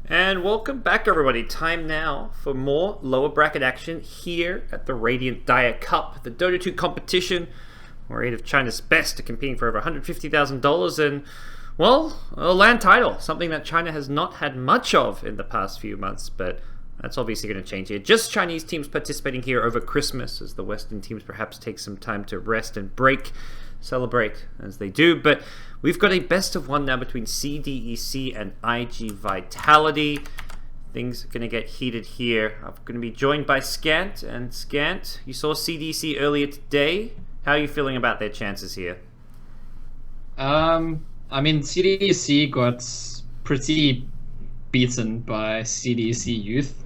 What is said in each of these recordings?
And welcome back, everybody. Time now for more lower bracket action here at the Rad&Dire Cup, the Dota 2 competition, where 8 of China's best are competing for over $150,000 and, well, a land title, something that China has not had much of in the past few months, but that's obviously going to change here. Just Chinese teams participating here over Christmas, as the Western teams perhaps take some time to rest and celebrate as they do. But we've got a best of one now between CDEC and iG.Vitality. Things are going to get heated here. I'm going to be joined by Scant. And Scant, you saw CDEC earlier today. How are you feeling about their chances here? I mean, CDEC got pretty beaten by CDEC Youth,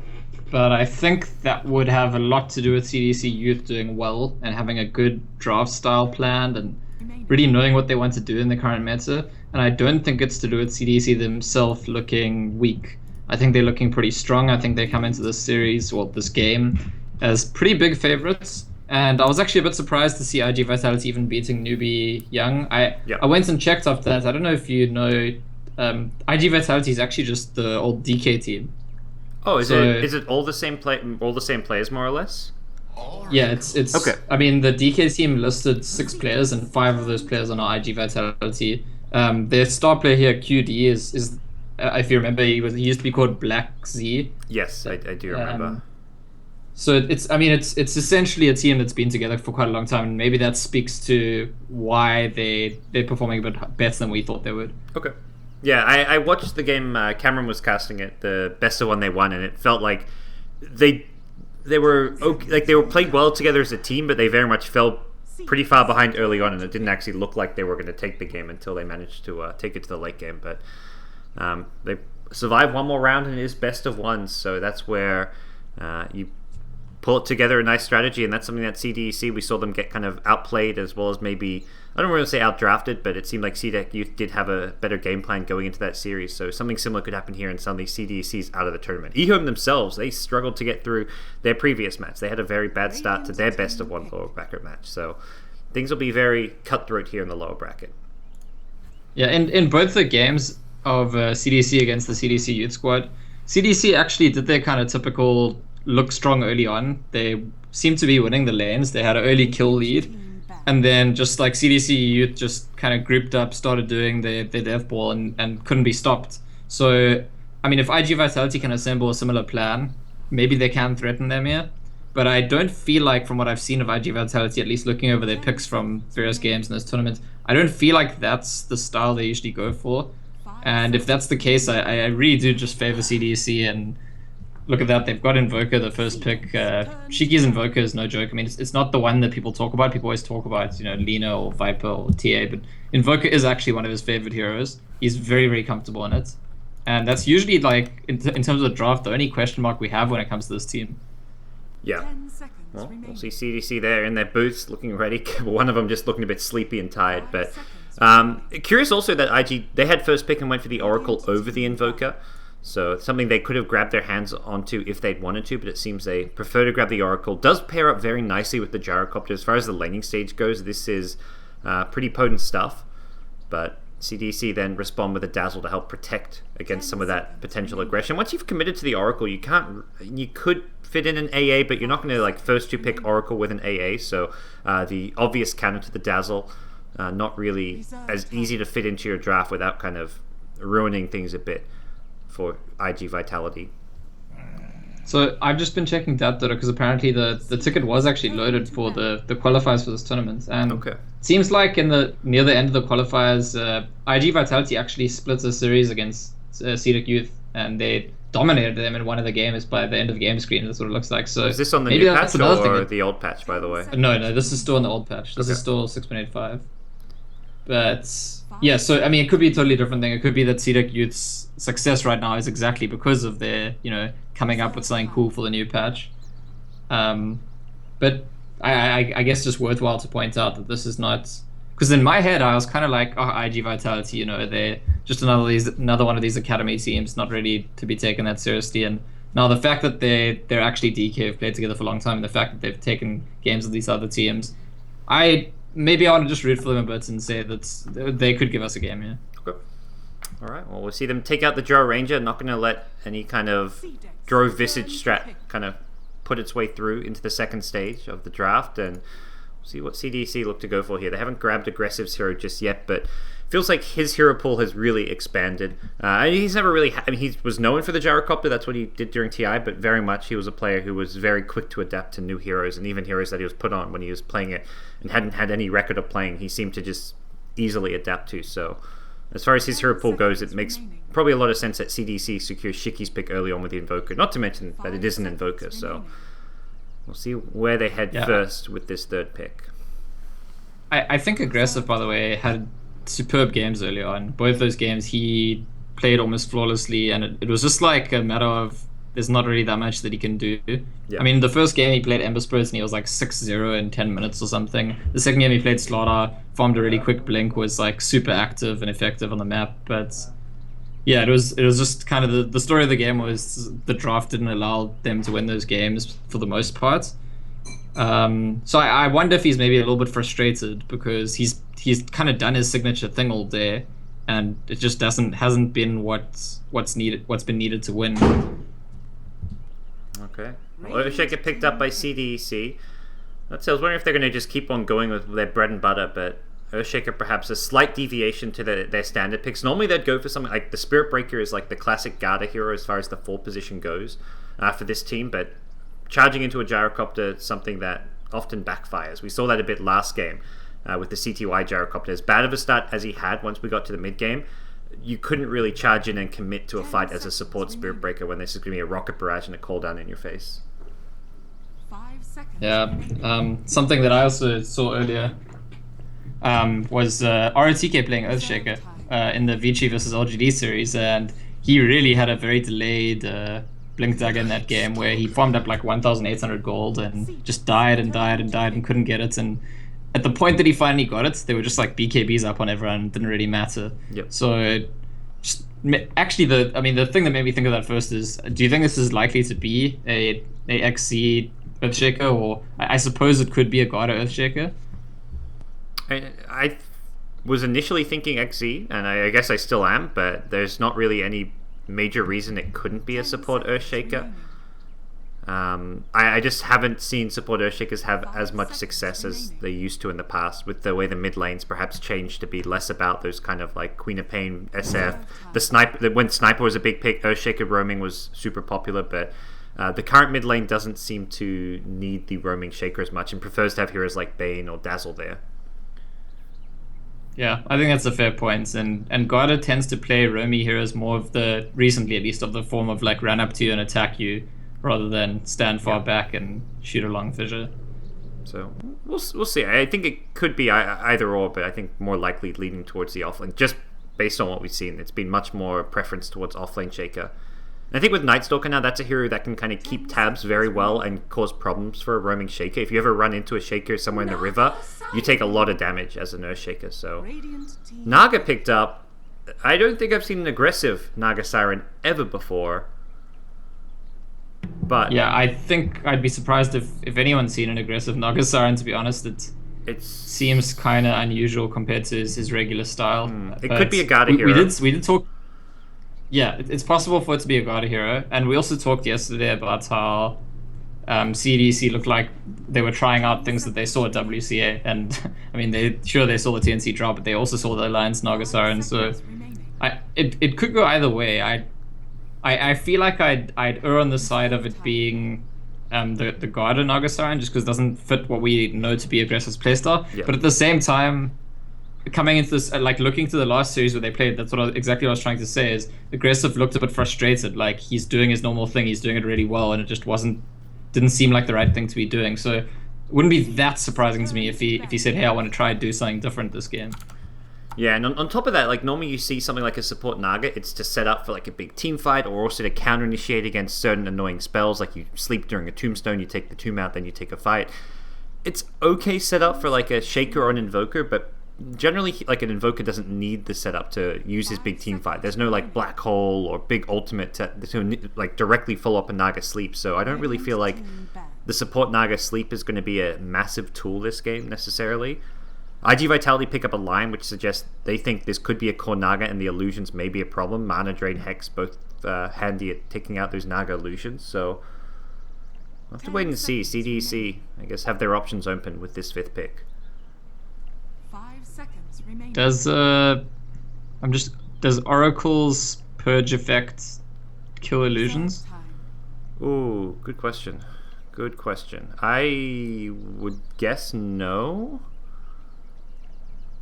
but I think that would have a lot to do with CDEC Youth doing well and having a good draft style planned and really knowing what they want to do in the current meta. And I don't think it's to do with CDEC themselves looking weak. I think they're looking pretty strong. I think they come into this series, or this game, as pretty big favorites. And I was actually a bit surprised to see iG.Vitality even beating Newbee.Y. I went and checked after that. I don't know if you know, iG.Vitality is actually just the old DK team. Oh, is it all the same players more or less? Yeah, it's okay. I mean, the DK team listed 6 players, and 5 of those players are not iG.Vitality. Their star player here, QD, is if you remember, he used to be called Black Z. Yes, I do remember. So it's essentially a team that's been together for quite a long time, and maybe that speaks to why they're performing a bit better than we thought they would. Okay. Yeah, I watched the game. Cameron was casting it, the best of one they won, and it felt like they were okay, like they were played well together as a team, but they very much fell pretty far behind early on, and it didn't actually look like they were going to take the game until they managed to take it to the late game. But they survived one more round, and it is best of ones, so that's where you pull it together a nice strategy, and that's something that CDEC, we saw them get kind of outplayed, as well as maybe, I don't really say outdrafted, but it seemed like CDEC Youth did have a better game plan going into that series, so something similar could happen here, and suddenly CDEC's out of the tournament. eHome themselves, they struggled to get through their previous match. They had a very bad start to their best of one lower bracket match, so things will be very cutthroat here in the lower bracket. Yeah, in both the games of CDEC against the CDEC Youth squad, CDEC actually did their kind of typical look strong early on. They seemed to be winning the lanes. They had an early kill lead, and then just like CDEC Youth just kind of grouped up, started doing their death ball, and couldn't be stopped. So I mean, if iG.Vitality can assemble a similar plan, maybe they can threaten them here. But I don't feel like, from what I've seen of iG.Vitality, at least looking over their picks from various games in this tournament, I don't feel like that's the style they usually go for. And if that's the case, I really do just favor CDEC. And look at that, they've got Invoker, the first pick. Shiki's Invoker is no joke. I mean, it's not the one that people talk about. People always talk about, Lina or Viper or TA, but Invoker is actually one of his favorite heroes. He's very, very comfortable in it. And that's usually, like, in terms of the draft, the only question mark we have when it comes to this team. Yeah. Well, we'll see CDC there in their booths looking ready. One of them just looking a bit sleepy and tired. But curious also that IG, they had first pick and went for the Oracle over the Invoker. So it's something they could have grabbed their hands onto if they'd wanted to, but it seems they prefer to grab the Oracle. Does pair up very nicely with the Gyrocopter. As far as the laning stage goes, this is pretty potent stuff. But CDC then respond with a Dazzle to help protect against some of that potential aggression. Once you've committed to the Oracle, you could fit in an AA, but you're not going to like first to pick Oracle with an AA. So the obvious counter to the Dazzle, not really as easy to fit into your draft without kind of ruining things a bit for iG.Vitality. So I've just been checking that data because apparently the ticket was actually loaded for the qualifiers for this tournament, and it seems like near the end of the qualifiers, iG.Vitality actually split a series against CDEC Youth, and they dominated them in one of the games by the end of the game screen. That's what it looks like. So is this on the new patch or the old patch, by the way? No, this is still on the old patch. This is still 6.85. But yeah, so I mean, it could be a totally different thing. It could be that CDEC Youth's success right now is exactly because of their, coming up with something cool for the new patch. But I guess just worthwhile to point out that this is not, because in my head I was kind of like, oh, iG.Vitality, they're just another one of these academy teams, not really to be taken that seriously. And now the fact that they're actually DK, have played together for a long time, and the fact that they've taken games with these other teams, maybe I want to just root for them a bit and say that they could give us a game here. Okay. All right, well, we'll see them take out the Drow Ranger. Not going to let any kind of Drow Visage strat kind of put its way through into the second stage of the draft, and see what CDEC look to go for here. They haven't grabbed Aggressive's hero just yet, but feels like his hero pool has really expanded. He's never really... he was known for the Gyrocopter, that's what he did during TI, but very much he was a player who was very quick to adapt to new heroes, and even heroes that he was put on when he was playing it and hadn't had any record of playing, he seemed to just easily adapt to. So as far as his hero pool goes, it makes probably a lot of sense that CDC secures Shiki's pick early on with the Invoker, not to mention that it is an Invoker, so we'll see where they head first with this third pick. I think Aggressive, by the way, had superb games early on. Both those games he played almost flawlessly, and it was just like a matter of there's not really that much that he can do. I mean, the first game he played Ember Spirits and he was like 6-0 in 10 minutes or something. The second game he played Slaughter, farmed a really quick blink, was like super active and effective on the map. But yeah, it was just kind of the story of the game was the draft didn't allow them to win those games for the most part. So I wonder if he's maybe a little bit frustrated because he's kind of done his signature thing all day, and it just hasn't been what's been needed to win. Okay. Well, Earthshaker picked up by CDEC. I was wondering if they're going to just keep on going with their bread and butter, but Earthshaker perhaps a slight deviation to their standard picks. Normally they'd go for something like the Spirit Breaker is like the classic Garda hero as far as the 4 position goes for this team, but charging into a Gyrocopter is something that often backfires. We saw that a bit last game with the CDEC.Y Gyrocopter. As bad of a start as he had once we got to the mid game, you couldn't really charge in and commit to a fight as a support Spirit Breaker when there's going to be a rocket barrage and a cooldown in your face. Yeah, something that I also saw earlier was ROTK playing Earthshaker in the Vici versus LGD series, and he really had a very delayed Blink Dagger in that game where he farmed up like 1,800 gold and just died and couldn't get it, and at the point that he finally got it, they were just like BKBs up on everyone. It didn't really matter. So actually the thing that made me think of that first is, do you think this is likely to be a XC Earthshaker, or I suppose it could be a Garda Earthshaker? I was initially thinking XZ, and I guess I still am, but there's not really any major reason it couldn't be a support Earthshaker. I just haven't seen support Earthshakers have as much success as they used to in the past, with the way the mid lanes perhaps changed to be less about those kind of like Queen of Pain, SF. The sniper, when Sniper was a big pick, Earthshaker roaming was super popular, but the current mid lane doesn't seem to need the roaming Shaker as much and prefers to have heroes like Bane or Dazzle there. Yeah, I think that's a fair point, and Garda tends to play roamy heroes more of the, recently at least, of the form of like run up to you and attack you, rather than stand far back and shoot a long fissure. So we'll see. I think it could be either or, but I think more likely leaning towards the offlane. Just based on what we've seen, it's been much more preference towards offlane Shaker. And I think with Nightstalker now, that's a hero that can kind of keep tabs very well and cause problems for a roaming Shaker. If you ever run into a Shaker somewhere in the river, you take a lot of damage as an Earthshaker. So Naga picked up. I don't think I've seen an aggressive Naga Siren ever before. But yeah, I think I'd be surprised if anyone's seen an aggressive Naga Siren, to be honest. It seems kind of unusual compared to his regular style. It could be a Garda hero. We did talk. Yeah, it's possible for it to be a Garda hero, and we also talked yesterday about how CDC looked like they were trying out things that they saw at WCA, and I mean, they saw the TNC drop, but they also saw the Alliance Naga Siren, so it could go either way. I feel like I'd err on the side of it being the Garda Naga Siren, just because it doesn't fit what we know to be Aggressive's playstyle. But at the same time, coming into this, like looking to the last series where they played, that's exactly what I was trying to say, is Aggressive looked a bit frustrated, like he's doing his normal thing, he's doing it really well, and it just didn't seem like the right thing to be doing. So it wouldn't be that surprising to me if he said, hey, I want to try and do something different this game. Yeah, and on top of that, like normally you see something like a support Naga, it's to set up for like a big team fight, or also to counter initiate against certain annoying spells, like you sleep during a tombstone, you take the tomb out, then you take a fight. It's okay set up for like a Shaker or an Invoker, but generally like an Invoker doesn't need the setup to use his big team fight. There's no like black hole or big ultimate to like directly follow up a Naga sleep, so I don't really feel like the support Naga sleep is going to be a massive tool this game necessarily. IG Vitality pick up a line which suggests they think this could be a core Naga and the illusions may be a problem. Mana Drain, Hex, both handy at taking out those Naga illusions, so we'll have to wait and see. CDEC, I guess, have their options open with this 5th pick. 5 seconds remaining. Does Oracle's Purge effect kill illusions? Ooh, good question. Good question. I would guess no.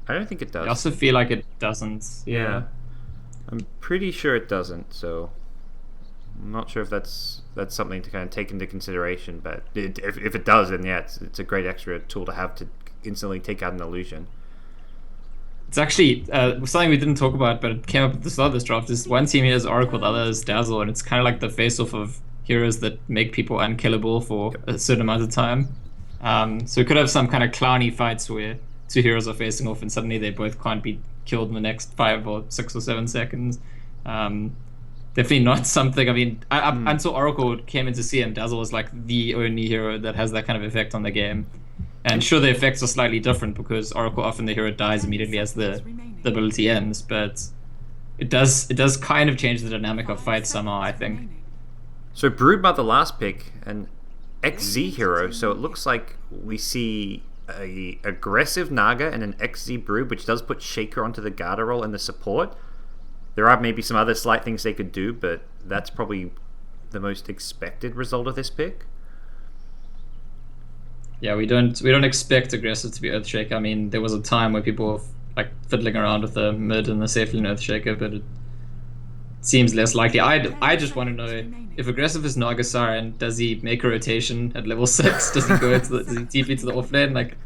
I don't think it does. I also feel like it doesn't. Yeah. I'm pretty sure it doesn't, so I'm not sure if that's something to kind of take into consideration, but if it does, then yeah, it's a great extra tool to have to instantly take out an illusion. It's actually something we didn't talk about, but it came up at the start of this draft. Is one team here is Oracle, the other is Dazzle, and it's kind of like the face-off of heroes that make people unkillable for a certain amount of time. So we could have some kind of clowny fights where 2 heroes are facing off and suddenly they both can't be killed in the next 5 or 6 or 7 seconds. Definitely not something. I mean, until Oracle came into CM, Dazzle was like the only hero that has that kind of effect on the game. And sure, the effects are slightly different because Oracle often the hero dies immediately as the ability ends, but it does kind of change the dynamic of fights somehow, I think. So Broodmother last pick, an XZ hero, so it looks like we see a aggressive Naga and an XZ Brood, which does put Shaker onto the Garda role and the support. There are maybe some other slight things they could do, but that's probably the most expected result of this pick. Yeah, we don't expect aggressive to be Earthshaker. I mean, there was a time where people were like fiddling around with the mid and the safely Earthshaker, but it seems less likely. I just want to know if aggressive is Naga Siren, does he make a rotation at level 6? Does he go does he TP to the offlane? Like,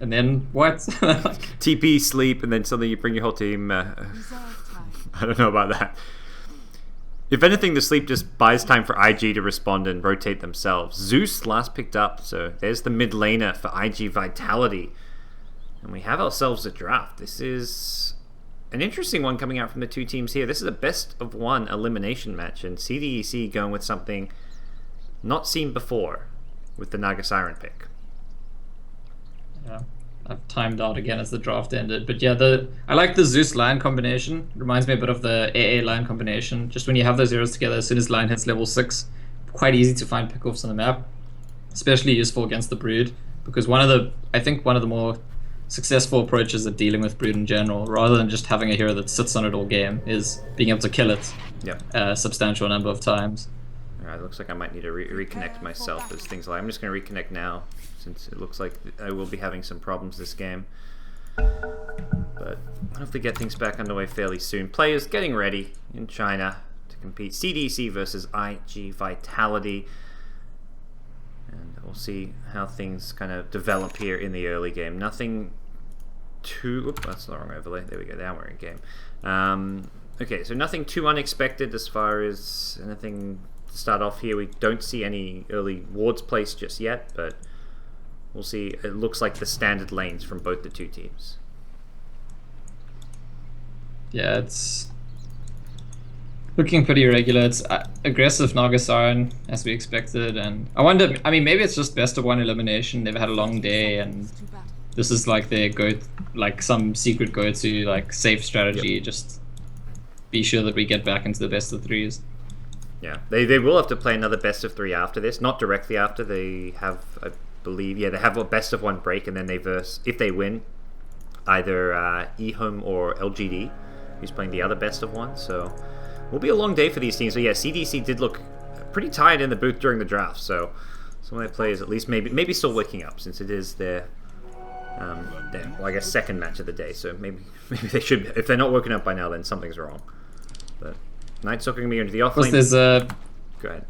and then what? TP, sleep, and then suddenly you bring your whole team. I don't know about that. If anything, the sleep just buys time for IG to respond and rotate themselves. Zeus last picked up, so there's the mid laner for IG Vitality. And we have ourselves a draft. This is an interesting one coming out from the 2 teams here. This is a best of 1 elimination match, and CDEC going with something not seen before with the Naga Siren pick. Yeah, I've timed out again as the draft ended, but yeah, I like the Zeus line combination. Reminds me a bit of the AA line combination. Just when you have those heroes together, as soon as line hits level 6, quite easy to find pickoffs on the map. Especially useful against the Brood, because I think one of the more successful approaches at dealing with Brood in general, rather than just having a hero that sits on it all game, is being able to kill it a substantial number of times. Alright, looks like I might need to reconnect myself as things like I'm just going to reconnect now, since it looks like I will be having some problems this game. But I'll have to get things back underway fairly soon. Players getting ready in China to compete. CDC versus IG Vitality. And we'll see how things kind of develop here in the early game. Nothing too... Oops, that's the wrong overlay. There we go. Now we're in game. Okay, so nothing too unexpected as far as anything to start off here. We don't see any early wards placed just yet, but we'll see. It looks like the standard lanes from both the 2 teams. Yeah, it's looking pretty regular. It's aggressive Naga Siren, as we expected, and I wonder, I mean, maybe it's just best of 1 elimination. They've had a long day, and this is like their some secret go-to, like, safe strategy. Yep. Just be sure that we get back into the best of 3s. Yeah, they will have to play another best of 3 after this, not directly after. They have, I believe, they have a best of 1 break, and then they verse, if they win, either eHome or LGD, who's playing the other best of 1, so will be a long day for these teams. So yeah, CDC did look pretty tired in the booth during the draft, so some of their players at least maybe still waking up, since it is their well, I guess second match of the day. So maybe they should. If they're not woken up by now, then something's wrong. But Night Stalker can be into the offlane. Go ahead.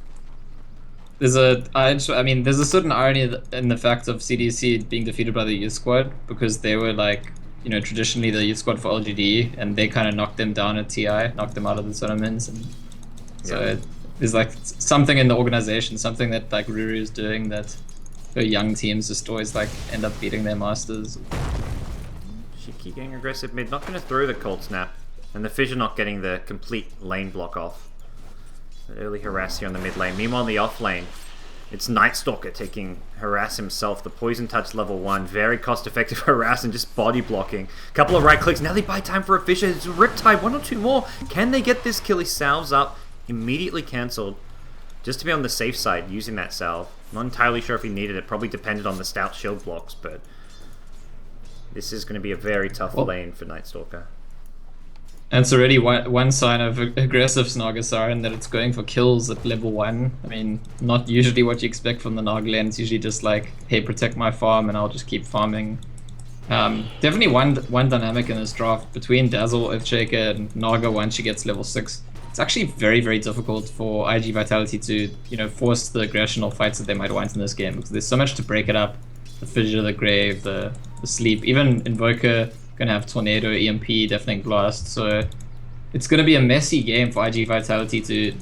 There's a certain irony in the fact of CDC being defeated by the youth squad, because they were like, traditionally the youth squad for LGD, and they kind of knocked them down at TI, knocked them out of the tournaments, and so there's like something in the organization, something that like Ruru is doing, that the young teams just always like end up beating their masters. Shiki getting aggressive mid, not going to throw the cold snap, and the Fissure not getting the complete lane block off. An early harass here on the mid lane. Meanwhile, in the off lane, It's Night Stalker taking Harass himself. The Poison Touch level 1. Very cost-effective Harass and just body blocking. Couple of right clicks. Now they buy time for a Fissure. It's a Riptide. 1 or 2 more. Can they get this kill? He salves up. Immediately cancelled. Just to be on the safe side using that salve. Not entirely sure if he needed it. Probably depended on the stout shield blocks, but this is going to be a very tough lane for Night Stalker. And it's already one sign of aggressive Snargasar in that it's going for kills at level 1. I mean, not usually what you expect from the Nog lane. It's usually just like, hey, protect my farm and I'll just keep farming. Definitely one dynamic in this draft between Dazzle, Earthshaker, and Naga once she gets level 6. It's actually very, very difficult for IG Vitality to, force the aggressional fights that they might want in this game, because there's so much to break it up. The Fissure, the Grave, the Sleep, even Invoker gonna have Tornado, EMP, Deafening Blast, so it's gonna be a messy game for IG Vitality to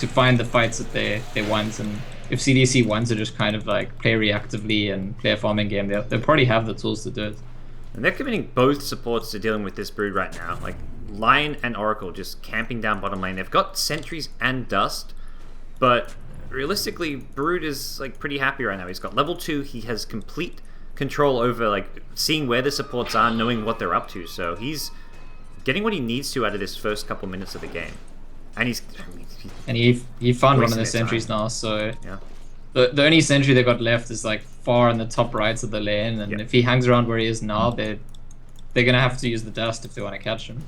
find the fights that they want. And if CDC wants to just kind of like play reactively and play a farming game, they'll probably have the tools to do it. And they're committing both supports to dealing with this Brood right now. Like Lion and Oracle just camping down bottom lane. They've got Sentries and Dust, but realistically, Brood is like pretty happy right now. He's got level 2. He has complete control over like seeing where the supports are, knowing what they're up to. So he's getting what he needs to out of this first couple minutes of the game. And he found one of the sentries now, so yeah. The only sentry they got left is like far in the top right of the lane, and if he hangs around where he is now, they're gonna have to use the dust if they want to catch him.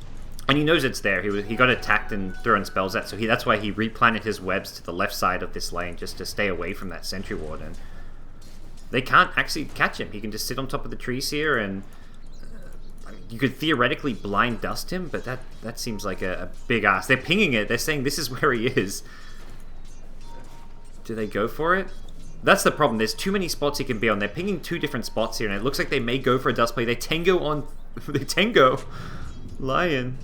And he knows it's there. He got attacked and thrown spells at, so that's why he replanted his webs to the left side of this lane just to stay away from that sentry ward. And they can't actually catch him. He can just sit on top of the trees here, and you could theoretically blind dust him, but that seems like a big ask. They're pinging it. They're saying this is where he is. Do they go for it? That's the problem. There's too many spots he can be on. They're pinging 2 different spots here, and it looks like they may go for a dust play. They tango on... they tango. Lion.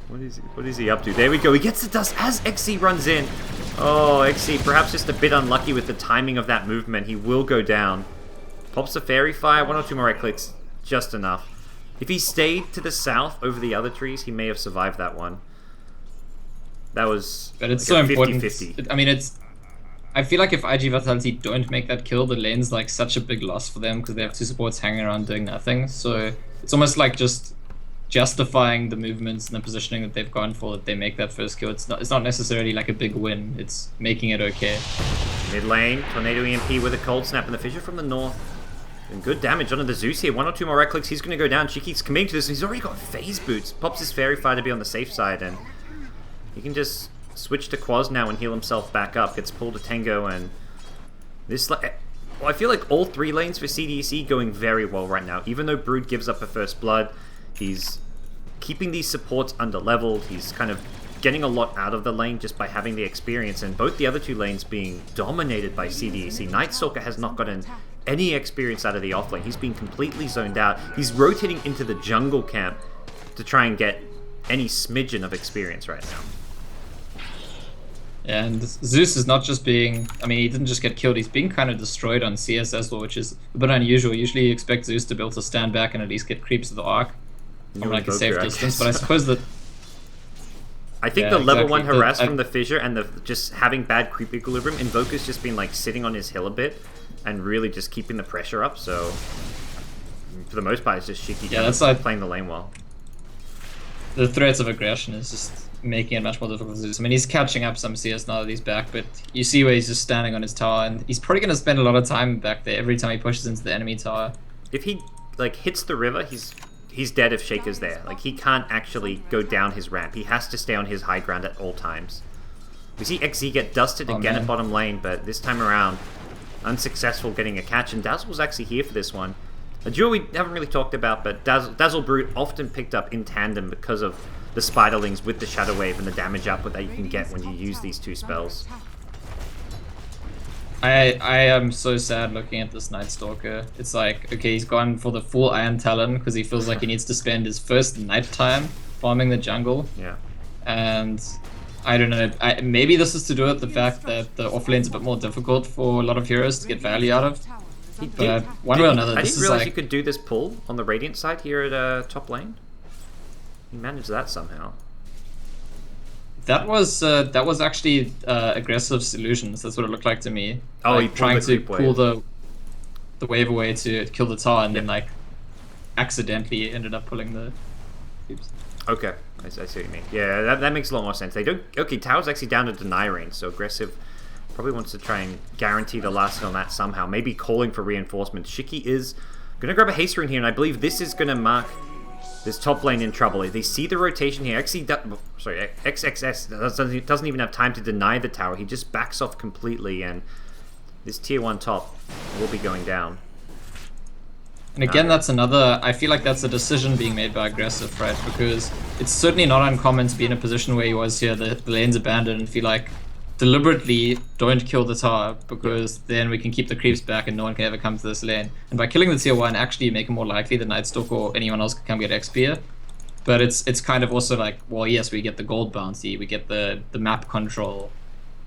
What is he up to? There we go. He gets the dust as XC runs in. Oh, XC perhaps just a bit unlucky with the timing of that movement. He will go down. Pops a Fairy Fire. 1 or 2 more right clicks. Just enough. If he stayed to the south over the other trees, he may have survived that one. That was But it's like so important. 50-50. I mean, I feel like if IG Vitality don't make that kill, the lane's like such a big loss for them because they have 2 supports hanging around doing nothing. So it's almost like just justifying the movements and the positioning that they've gone for that they make that first kill. It's not necessarily like a big win. It's making it okay. Mid lane, Tornado EMP with a Cold Snap and the Fissure from the north. And good damage onto the Zeus here. 1 or 2 more right clicks. He's going to go down. Shiki's committing to this. And he's already got Phase Boots. Pops his Fairy Fire to be on the safe side. And he can just switch to Quaz now and heal himself back up. Gets pulled to Tango. And this... Well, I feel like all 3 lanes for CDEC going very well right now. Even though Brood gives up a first blood, he's keeping these supports under leveled. He's kind of getting a lot out of the lane just by having the experience. And both the other 2 lanes being dominated by CDEC. Night Stalker has not gotten any experience out of the offlane. He's been completely zoned out. He's rotating into the jungle camp to try and get any smidgen of experience right now. Yeah, and Zeus is not just being... I mean, he didn't just get killed, he's being kind of destroyed on CS as well, which is a bit unusual. Usually you expect Zeus to be able to stand back and at least get creeps to the arc from like a safe distance, but I suppose that... I think the level 1 harass from the Fissure and the just having bad creep equilibrium, Invoker's just been like sitting on his hill a bit and really just keeping the pressure up, so for the most part it's just Shiki that's like playing the lane well. The threats of aggression is just making it much more difficult to do. I mean, he's catching up some CS now that he's back, but you see where he's just standing on his tower, and he's probably going to spend a lot of time back there every time he pushes into the enemy tower. If he like hits the river, he's dead if Shaker's there. Like, he can't actually go down his ramp. He has to stay on his high ground at all times. We see XZ get dusted again at bottom lane, but this time around, unsuccessful getting a catch, and Dazzle was actually here for this one. A duo we haven't really talked about, but Dazzle Brute often picked up in tandem because of the Spiderlings with the Shadow Wave and the damage output that you can get when you use these 2 spells. I am so sad looking at this Night Stalker. It's like, okay, he's gone for the full Iron Talon because he feels like he needs to spend his first nighttime farming the jungle. Yeah. And I don't know, maybe this is to do with the fact that the offlane's a bit more difficult for a lot of heroes to get value out of. But one way or another, I this didn't is realize like... you could do this pull on the Radiant side here at top lane. He managed that somehow. That was actually aggressive solutions. That's what it looked like to me. Oh, like, he pulled trying the to creep pull wave. the wave away to kill the tower, and then Yep. like accidentally ended up pulling the. Oops. Okay, I see what you mean. Yeah, that makes a lot more sense. They don't. Okay, tower's actually down to deny range, so aggressive probably wants to try and guarantee the last hit on that somehow. Maybe calling for reinforcements. Shiki is gonna grab a haste rune here, and I believe this is gonna mark this top lane in trouble. They see the rotation here. XXS doesn't even have time to deny the tower. He just backs off completely, and this tier 1 top will be going down. And again, that's another. I feel like that's a decision being made by aggressive, right? Because it's certainly not uncommon to be in a position where he was here. The lane's abandoned, and feel like deliberately don't kill the tower because then we can keep the creeps back and no one can ever come to this lane. And by killing the tier 1, actually you make it more likely that Nightstalker or anyone else can come get XP here. But it's kind of also like, well, yes, we get the gold bounty, we get the map control,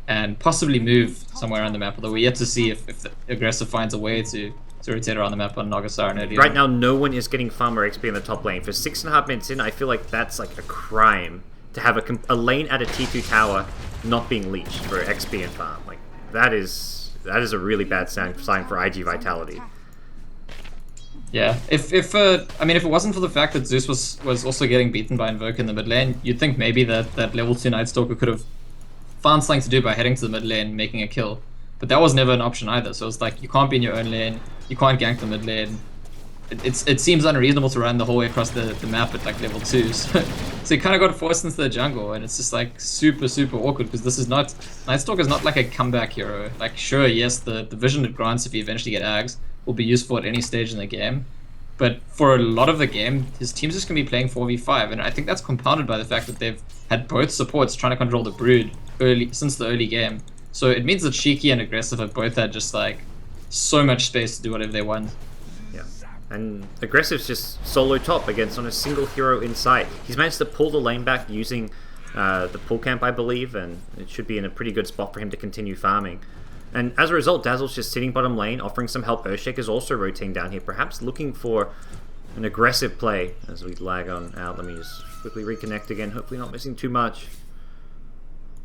and possibly move somewhere on the map. Although we're yet to see if the aggressive finds a way to rotate around the map on Nagasar early Right on. now, no one is getting farmer XP in the top lane. For 6.5 minutes in, I feel like that's like a crime to have a lane at a T2 tower not being leached for XP and farm. Like that is a really bad sign for IG vitality. Yeah, if it wasn't for the fact that Zeus was also getting beaten by Invoker in the mid lane, you'd think maybe that level 2 Nightstalker could have found something to do by heading to the mid lane, making a kill. But that was never an option either. So it's like you can't be in your own lane, you can't gank the mid lane. It seems unreasonable to run the whole way across the map at like level 2. So you kind of got forced into the jungle, and it's just like super awkward because this is not Nightstalker is not like a comeback hero. Like sure, yes, the vision it grants if you eventually get Ags will be useful at any stage in the game. But for a lot of the game, his team's just going to be playing 4v5, and I think that's compounded by the fact that they've had both supports trying to control the Brood since the early game. So it means that Shiki and Aggressive have both had just like so much space to do whatever they want. Yeah, and Aggressive's just solo top against on a single hero inside. He's managed to pull the lane back using the pull camp, I believe, and it should be in a pretty good spot for him to continue farming. And as a result, Dazzle's just sitting bottom lane, offering some help. Earthshake is also rotating down here, perhaps looking for an aggressive play as we lag on out. Let me just quickly reconnect again, hopefully not missing too much.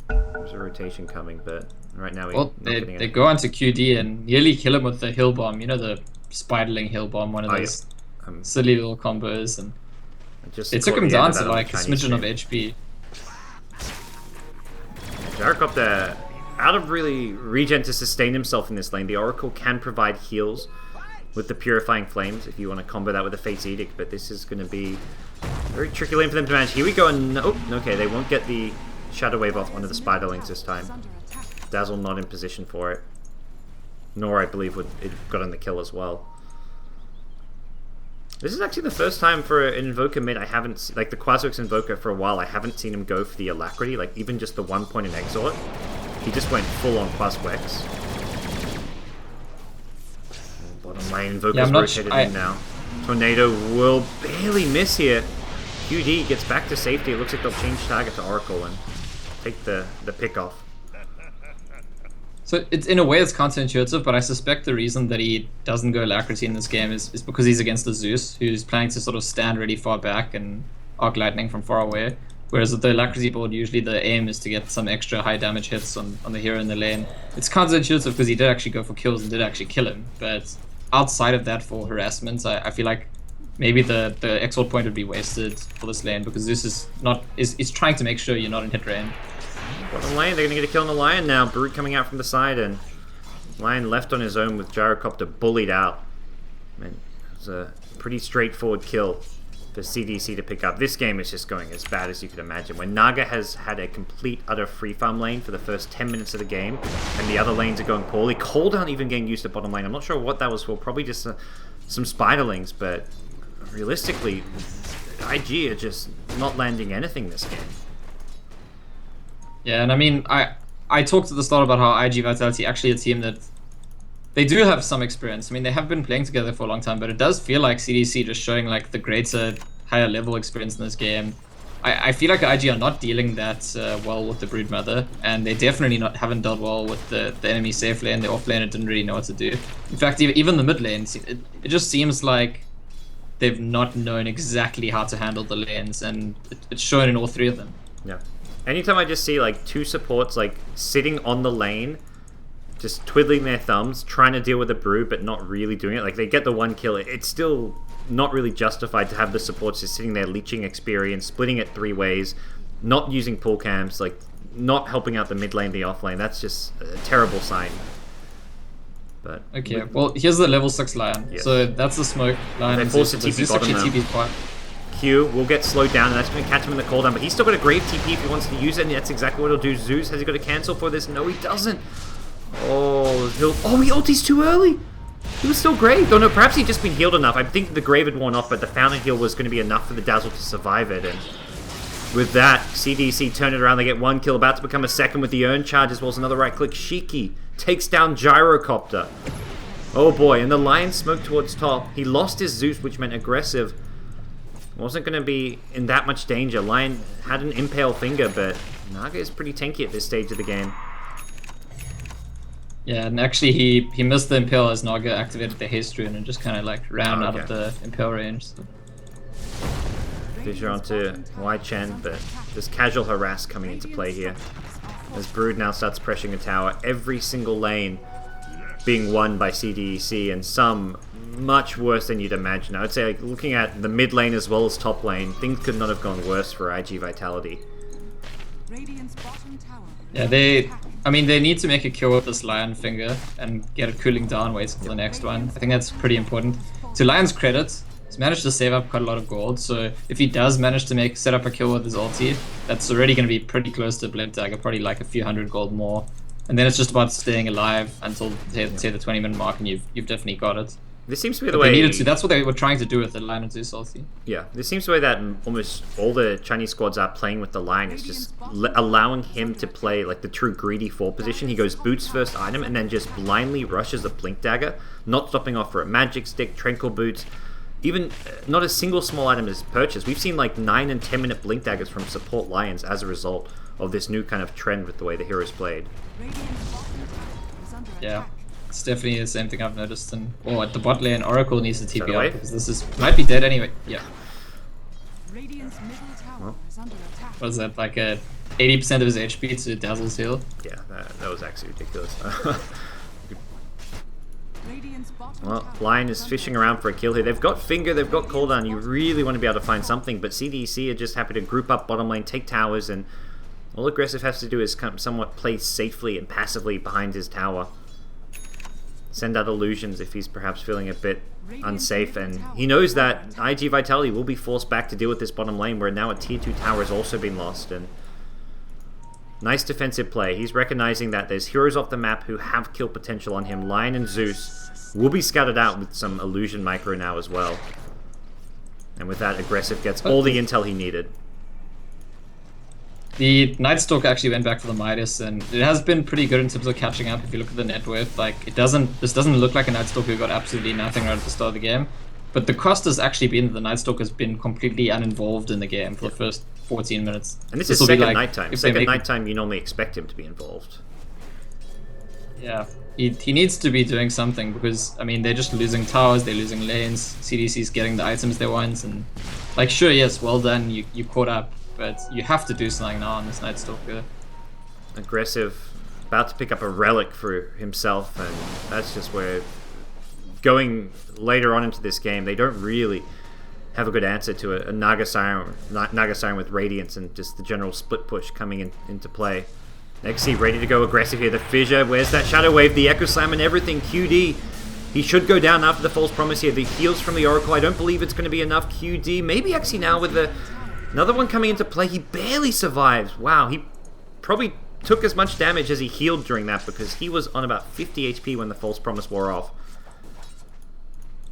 There's a rotation coming, but right now they go onto QD and nearly kill him with the hill bomb. You know, the spiderling hill bomb, one of those silly little combos, and it took him down to like a smidgen of HP. Jarakop there, out of really regen to sustain himself in this lane. The Oracle can provide heals with the Purifying Flames if you want to combo that with the Fate's Edict, but this is going to be a very tricky lane for them to manage. Here we go, and oh, okay, they won't get the Shadow Wave off onto the Spiderlings this time. Dazzle not in position for it, nor I believe would it got on the kill as well. This is actually the first time for an Invoker mid I haven't seen, like the Quaswex Invoker for a while, I haven't seen him go for the Alacrity, like even just the 1 point in Exort. He just went full on Quaswex. Bottom lane, Invoker's rotated in now. Tornado will barely miss here. QD gets back to safety. It looks like they'll change target to Oracle and take the pick off. So it's in a way it's counterintuitive, but I suspect the reason that he doesn't go Alacrity in this game is because he's against the Zeus, who's planning to sort of stand really far back and arc lightning from far away. Whereas with the Alacrity board, usually the aim is to get some extra high damage hits on the hero in the lane. It's counterintuitive because he did actually go for kills and did actually kill him, but outside of that for harassment, I feel like maybe the Exalt point would be wasted for this lane because Zeus is trying to make sure you're not in hit range. Bottom lane, they're going to get a kill on the Lion now. Brute coming out from the side, and Lion left on his own with Gyrocopter bullied out. Man, it's a pretty straightforward kill for CDC to pick up. This game is just going as bad as you could imagine. When Naga has had a complete, utter free farm lane for the first 10 minutes of the game, and the other lanes are going poorly. Cooldown even getting used to bottom lane. I'm not sure what that was for. Probably just some Spiderlings, but realistically, IG are just not landing anything this game. Yeah, and I mean, I talked at the start about how IG Vitality actually a team that they do have some experience. I mean, they have been playing together for a long time, but it does feel like CDC just showing like the greater, higher level experience in this game. I feel like IG are not dealing that well with the Broodmother, and they definitely haven't dealt well with the enemy safe lane. The off laner didn't really know what to do. In fact, even the mid lane, it just seems like they've not known exactly how to handle the lanes, and it's shown in all three of them. Yeah. Anytime I just see like two supports like sitting on the lane, just twiddling their thumbs, trying to deal with the brew, but not really doing it. Like they get the 1 kill, it's still not really justified to have the supports just sitting there leeching experience, splitting it 3 ways, not using pull camps, like not helping out the mid lane, the off lane. That's just a terrible sign. But okay, well here's the level 6 Lion. Yes. So that's the smoke Lion. They And force Zeus. the TP Zeus bottom actually now. TP's quite. Q will get slowed down, and that's going to catch him in the cooldown, but he's still got a Grave TP if he wants to use it, and that's exactly what he'll do. Zeus, has he got to cancel for this? No, he doesn't. Oh, he ulties too early. He was still Grave. Oh no, perhaps he'd just been healed enough. I think the Grave had worn off, but the Fountain Heal was going to be enough for the Dazzle to survive it, and with that, CDC turn it around. They get 1 kill, about to become a second with the Urn Charge, as well as another right-click. Shiki takes down Gyrocopter. Oh boy, and the Lion smoked towards top. He lost his Zeus, which meant aggressive wasn't going to be in that much danger. Lion had an Impale Finger, but Naga is pretty tanky at this stage of the game. Yeah, and actually he missed the Impale as Naga activated the haste rune and just kind of like ran out of the Impale range. So. Fissure onto Y Chen, but there's casual harass coming into play here. As Brood now starts pressuring a tower, every single lane being won by CDEC, and some much worse than you'd imagine. I would say, like, looking at the mid lane as well as top lane, things could not have gone worse for IG Vitality. Yeah, they need to make a kill with this Lion Finger and get it cooling down, wait for the next one. I think that's pretty important. To Lion's credit, he's managed to save up quite a lot of gold, so if he does manage to set up a kill with his ulti, that's already going to be pretty close to Blink Dagger, probably like a few hundred gold more. And then it's just about staying alive until, say the 20-minute mark, and you've definitely got it. This seems to be But the way... they needed to. That's what they were trying to do with the Lion and Zeus ulti. Yeah, this seems the way that almost all the Chinese squads are playing with the Lion, is just allowing him to play like the true greedy 4 position. He goes boots first item and then just blindly rushes a Blink Dagger, not stopping off for a Magic Stick, Tranquil Boots. Even not a single small item is purchased. We've seen like 9 and 10 minute Blink Daggers from support Lions as a result of this new kind of trend with the way the heroes played. Yeah. It's definitely the same thing I've noticed. And at the bot lane, Oracle needs to TP up because this might be dead anyway. Yeah. Well, what is that, like a 80% of his HP to Dazzle's heal? Yeah, that was actually ridiculous. Well, Lion is fishing around for a kill here. They've got Finger, they've got cooldown. You really want to be able to find something, but CDC are just happy to group up bottom lane, take towers, and all Aggressive has to do is somewhat play safely and passively behind his tower. Send out illusions if he's perhaps feeling a bit unsafe, and he knows that IG Vitality will be forced back to deal with this bottom lane, where now a tier 2 tower has also been lost. And nice defensive play. He's recognizing that there's heroes off the map who have kill potential on him. Lion and Zeus will be scouted out with some illusion micro now as well. And with that, Aggressive gets all the intel he needed. The Nightstalker actually went back for the Midas, and it has been pretty good in terms of catching up. If you look at the net worth, like this doesn't look like a Nightstalker who got absolutely nothing right at the start of the game. But the cost has actually been that the Nightstalker has been completely uninvolved in the game for the first 14 minutes. And this is second nighttime. Second nighttime, you normally expect him to be involved. Yeah, he needs to be doing something because, I mean, they're just losing towers, they're losing lanes, CDC's getting the items they want, and like, sure, yes, well done, you caught up, but you have to do something now on this Nightstalker. Aggressive, about to pick up a relic for himself, and that's just where, going later on into this game, they don't really have a good answer to a Naga Siren with Radiance and just the general split push coming into play. XC ready to go aggressive here. The Fissure, where's that Shadow Wave, the Echo Slam and everything. QD, he should go down after the False Promise here. The heals from the Oracle, I don't believe it's going to be enough. QD, maybe actually now with another one coming into play. He barely survives. Wow, he probably took as much damage as he healed during that because he was on about 50 HP when the False Promise wore off.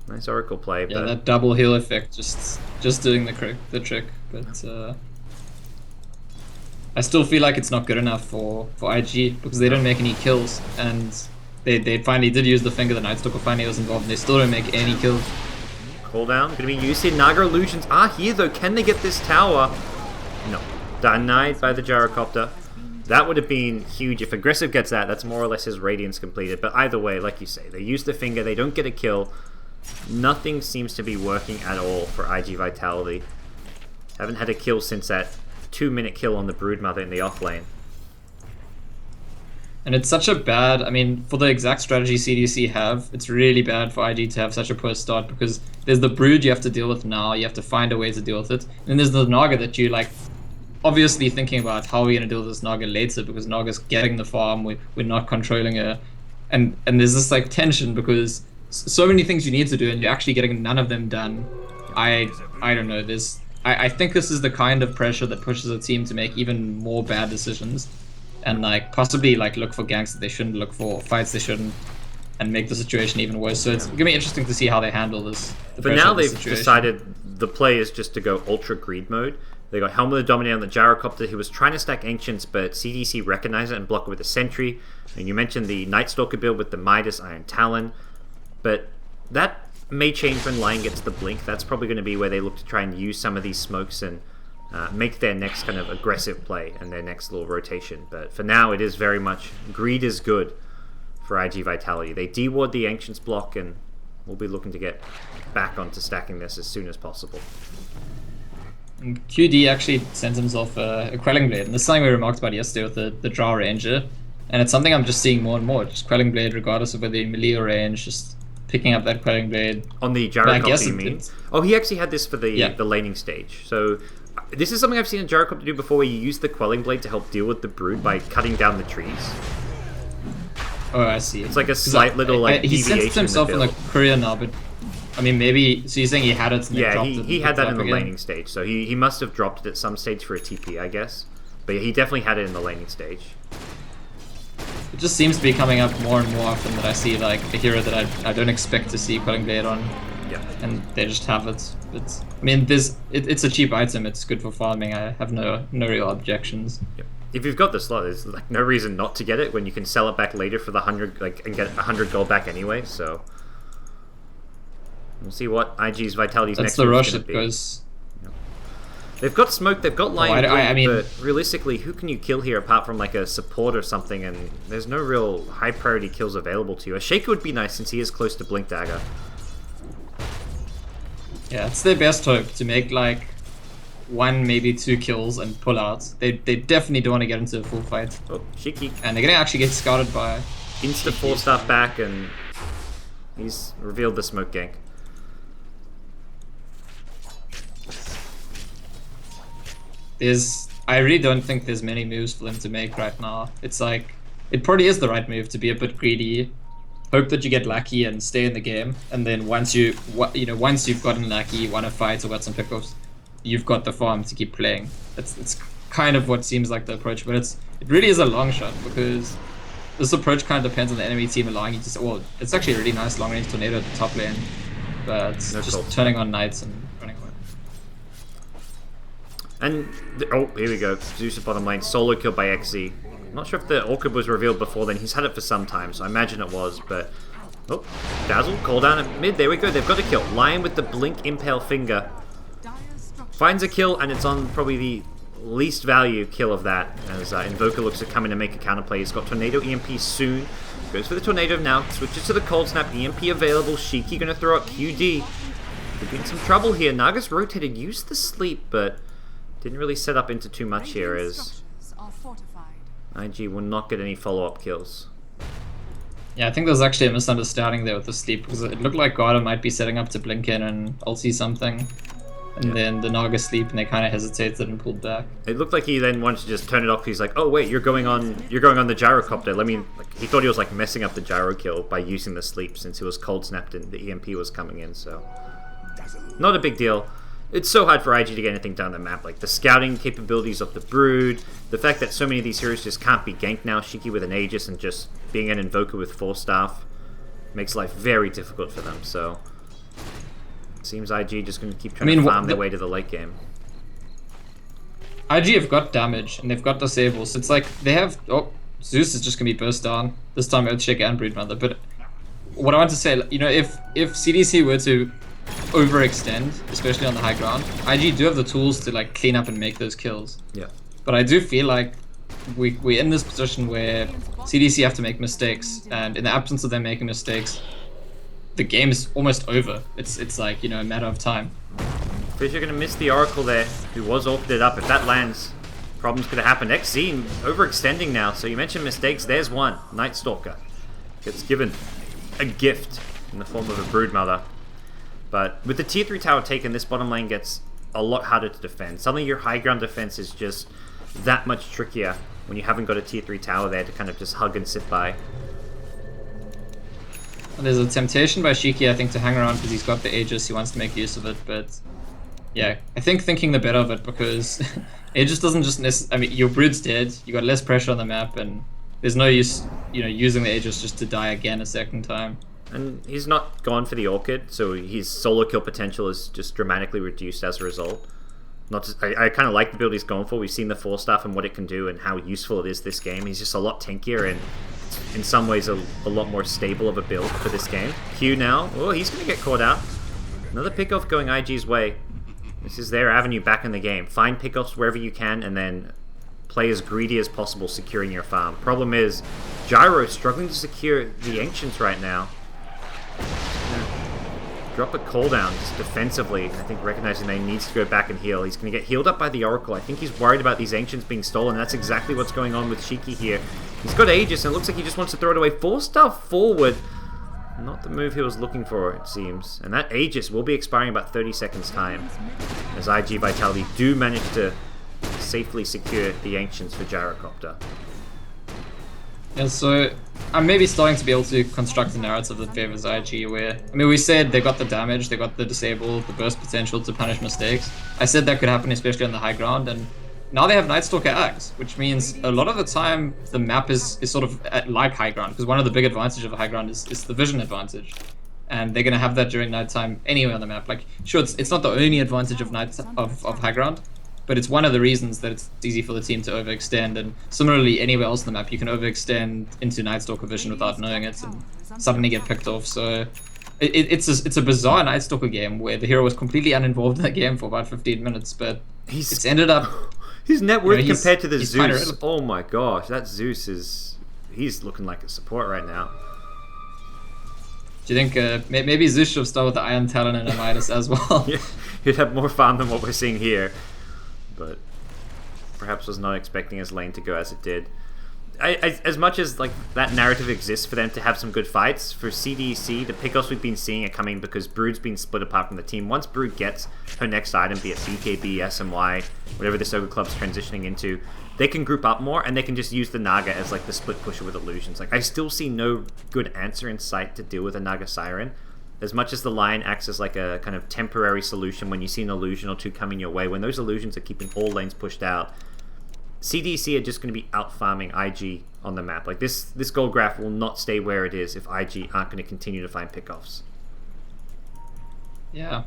Nice Oracle play. Yeah, but that double heal effect, just doing the trick. But I still feel like it's not good enough for IG because they don't make any kills, and they finally did use the Finger. The Nightstalker finally was involved, and they still don't make any kills. Cooldown going to be used here. Naga Illusions are here though. Can they get this tower? No. Denied by the Gyrocopter. That would have been huge. If Aggressive gets that, that's more or less his Radiance completed. But either way, like you say, they use the Finger, they don't get a kill. Nothing seems to be working at all for IG Vitality. Haven't had a kill since that 2-minute kill on the Broodmother in the off lane. And it's such a bad, I mean, for the exact strategy CDC have, it's really bad for IG to have such a poor start because there's the Brood you have to deal with now, you have to find a way to deal with it. And there's the Naga that you like, obviously thinking about how are we going to deal with this Naga later because Naga's getting the farm, we're not controlling her. And there's this like tension because so many things you need to do and you're actually getting none of them done. I don't know, I think this is the kind of pressure that pushes a team to make even more bad decisions. And like possibly like look for ganks that they shouldn't look for, fights they shouldn't, and make the situation even worse. So it's gonna be interesting to see how they handle this. For now, they've decided the play is just to go ultra greed mode. They got Helmet of the Dominator on the Gyrocopter. He was trying to stack Ancients, but CDC recognized it and blocked it with a Sentry. And you mentioned the Night Stalker build with the Midas Iron Talon, but that may change when Lion gets the Blink. That's probably going to be where they look to try and use some of these smokes and make their next kind of aggressive play and their next little rotation. But for now, it is very much greed is good for IG Vitality. They deward the Ancients block, and we'll be looking to get back onto stacking this as soon as possible. And QD actually sends himself a Quelling Blade, and this is something we remarked about yesterday with the Drow Ranger, and it's something I'm just seeing more and more. Just Quelling Blade, regardless of whether you're melee or range, just picking up that Quelling Blade. On the Gyrocopter, you mean? Oh, he actually had this for the laning stage. So this is something I've seen a Gyrocopter do before, where you use the Quelling Blade to help deal with the Brood by cutting down the trees. Oh, I see. It's like a slight little like he deviation sensed himself in the courier now, but I mean maybe. So you're saying he had it? And dropped it he had that in the laning stage. So he must have dropped it at some stage for a TP, I guess. But he definitely had it in the laning stage. It just seems to be coming up more and more often that I see like a hero that I don't expect to see Quelling Blade on. Yeah. And they just have it. I mean, it's a cheap item. It's good for farming. I have no real objections. Yep. If you've got the slot, there's like no reason not to get it when you can sell it back later for the 100, like, and get 100 gold back anyway. So we'll see what IG's Vitality's next move is going to be. Goes. Yep. They've got smoke, they've got Lion, I mean, but realistically, who can you kill here apart from like a support or something? And there's no real high priority kills available to you. A Shaker would be nice since he is close to Blink Dagger. Yeah, it's their best hope to make like 1, maybe 2 kills and pull out. They definitely don't want to get into a full fight. Oh, Shiki. And they're gonna actually get scouted by Insta 4-star back, and he's revealed the smoke gank. I really don't think there's many moves for them to make right now. It's like, it probably is the right move to be a bit greedy, hope that you get lucky and stay in the game, and then once you've gotten lucky, won a fight or got some pickups, you've got the farm to keep playing. It's kind of what seems like the approach, but it really is a long shot because this approach kind of depends on the enemy team allowing you to. Well, it's actually a really nice long range tornado at the top lane, but just turning on knights and running away. And here we go. Zeus at bottom lane, solo kill by XZ. Not sure if the Orchid was revealed before then. He's had it for some time, so I imagine it was, but Dazzle, call down at mid. There we go. They've got a kill. Lion with the Blink Impale Finger finds a kill, and it's on probably the least value kill of that, as Invoker looks to come in and make a counterplay. He's got Tornado EMP soon. Goes for the Tornado now. Switches to the Cold Snap. EMP available. Shiki going to throw out QD. Could be in some trouble here. Nagas rotated. Used the sleep, but didn't really set up into too much here, as IG will not get any follow-up kills. Yeah, I think there's actually a misunderstanding there with the sleep, because it looked like Garda might be setting up to blink in and ulti something. And then the Naga sleep, and they kind of hesitated and pulled back. It looked like he then wanted to just turn it off. He's like, "Oh wait, you're going on the Gyrocopter. Let me." Like, he thought he was like messing up the gyro kill by using the sleep since it was cold snapped and the EMP was coming in. So, not a big deal. It's so hard for IG to get anything down the map. Like the scouting capabilities of the Brood, the fact that so many of these heroes just can't be ganked now. Shiki with an Aegis and just being an Invoker with 4 staff makes life very difficult for them. So. Seems IG just going to keep trying to farm their way to the late game. IG have got damage, and they've got disables. So it's like, they have... Oh, Zeus is just going to be burst down. This time Earthshake and Broodmother. But what I want to say, you know, if CDC were to overextend, especially on the high ground, IG do have the tools to like clean up and make those kills. Yeah. But I do feel like we're in this position where CDC have to make mistakes, and in the absence of them making mistakes, the game is almost over. It's like, you know, a matter of time. Because you're going to miss the Oracle there, who was orchided up. If that lands, problems could have happened. XZ overextending now, so you mentioned mistakes. There's one. Night Stalker gets given a gift in the form of a Broodmother. But with the tier 3 tower taken, this bottom lane gets a lot harder to defend. Suddenly your high ground defense is just that much trickier when you haven't got a tier 3 tower there to kind of just hug and sit by. There's a temptation by Shiki, I think, to hang around because he's got the Aegis, he wants to make use of it, but yeah, I think thinking the better of it because Aegis doesn't just I mean, your Brood's dead, you got less pressure on the map, and there's no use, you know, using the Aegis just to die again a second time. And he's not gone for the Orchid, so his solo kill potential is just dramatically reduced as a result. I kind of like the build he's going for. We've seen the 4-staff and what it can do and how useful it is this game. He's just a lot tankier and in some ways a lot more stable of a build for this game. Q now. Oh, he's going to get caught out. Another pickoff going iG's way. This is their avenue back in the game. Find pickoffs wherever you can and then play as greedy as possible securing your farm. Problem is, Gyro struggling to secure the Ancients right now. Drop a cooldown just defensively. I think recognizing that he needs to go back and heal. He's going to get healed up by the Oracle. I think he's worried about these Ancients being stolen. That's exactly what's going on with Shiki here. He's got Aegis and it looks like he just wants to throw it away. 4-star forward. Not the move he was looking for, it seems. And that Aegis will be expiring about 30 seconds time. As iG Vitality do manage to safely secure the Ancients for Gyrocopter. Yeah, so I'm maybe starting to be able to construct a narrative that favors IG where, I mean, we said they got the damage, they got the disable, the burst potential to punish mistakes. I said that could happen especially on the high ground, and now they have Night Stalker Axe, which means a lot of the time the map is sort of like high ground, because one of the big advantages of high ground is the vision advantage. And they're going to have that during nighttime anyway on the map. Like, sure, it's not the only advantage of high ground, but it's one of the reasons that it's easy for the team to overextend, and similarly anywhere else on the map you can overextend into Night Stalker vision without knowing it and suddenly get picked off. So it's a bizarre Night Stalker game where the hero was completely uninvolved in the game for about 15 minutes, but it's ended up... His net worth compared to the Zeus, oh my gosh, that Zeus he's looking like a support right now. Do you think maybe Zeus should start with the Iron Talon and a Midas as well? Yeah, he'd have more farm than what we're seeing here. But perhaps was not expecting his lane to go as it did. As much as like that narrative exists for them to have some good fights, for CDEC, the pickoffs we've been seeing are coming because Brood's been split apart from the team. Once Brood gets her next item, be it BKB, SMY, whatever this Ogre Club's transitioning into, they can group up more and they can just use the Naga as like the split pusher with illusions. Like I still see no good answer in sight to deal with a Naga Siren. As much as the Lion acts as like a kind of temporary solution when you see an illusion or two coming your way, when those illusions are keeping all lanes pushed out, CDC are just going to be out farming IG on the map. Like this gold graph will not stay where it is if IG aren't going to continue to find pickoffs. Yeah,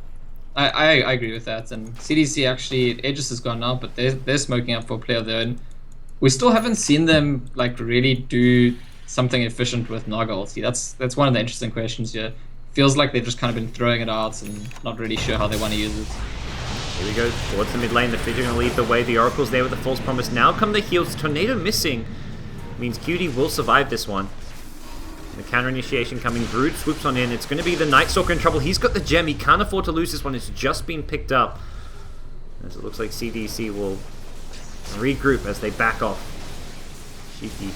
I agree with that. And CDC actually, Aegis has gone now, but they're smoking up for a player there, and we still haven't seen them like really do something efficient with Naga ulti. That's one of the interesting questions here. Feels like they've just kind of been throwing it out and not really sure how they want to use it. Here we go towards the mid lane. The Fidget going to lead the way. The Oracle's there with the false promise. Now come the heals. Tornado missing means QD will survive this one. The counter initiation coming. Brood swoops on in. It's going to be the Night Stalker in trouble. He's got the gem. He can't afford to lose this one. It's just been picked up. As it looks like CDC will regroup as they back off. Shiki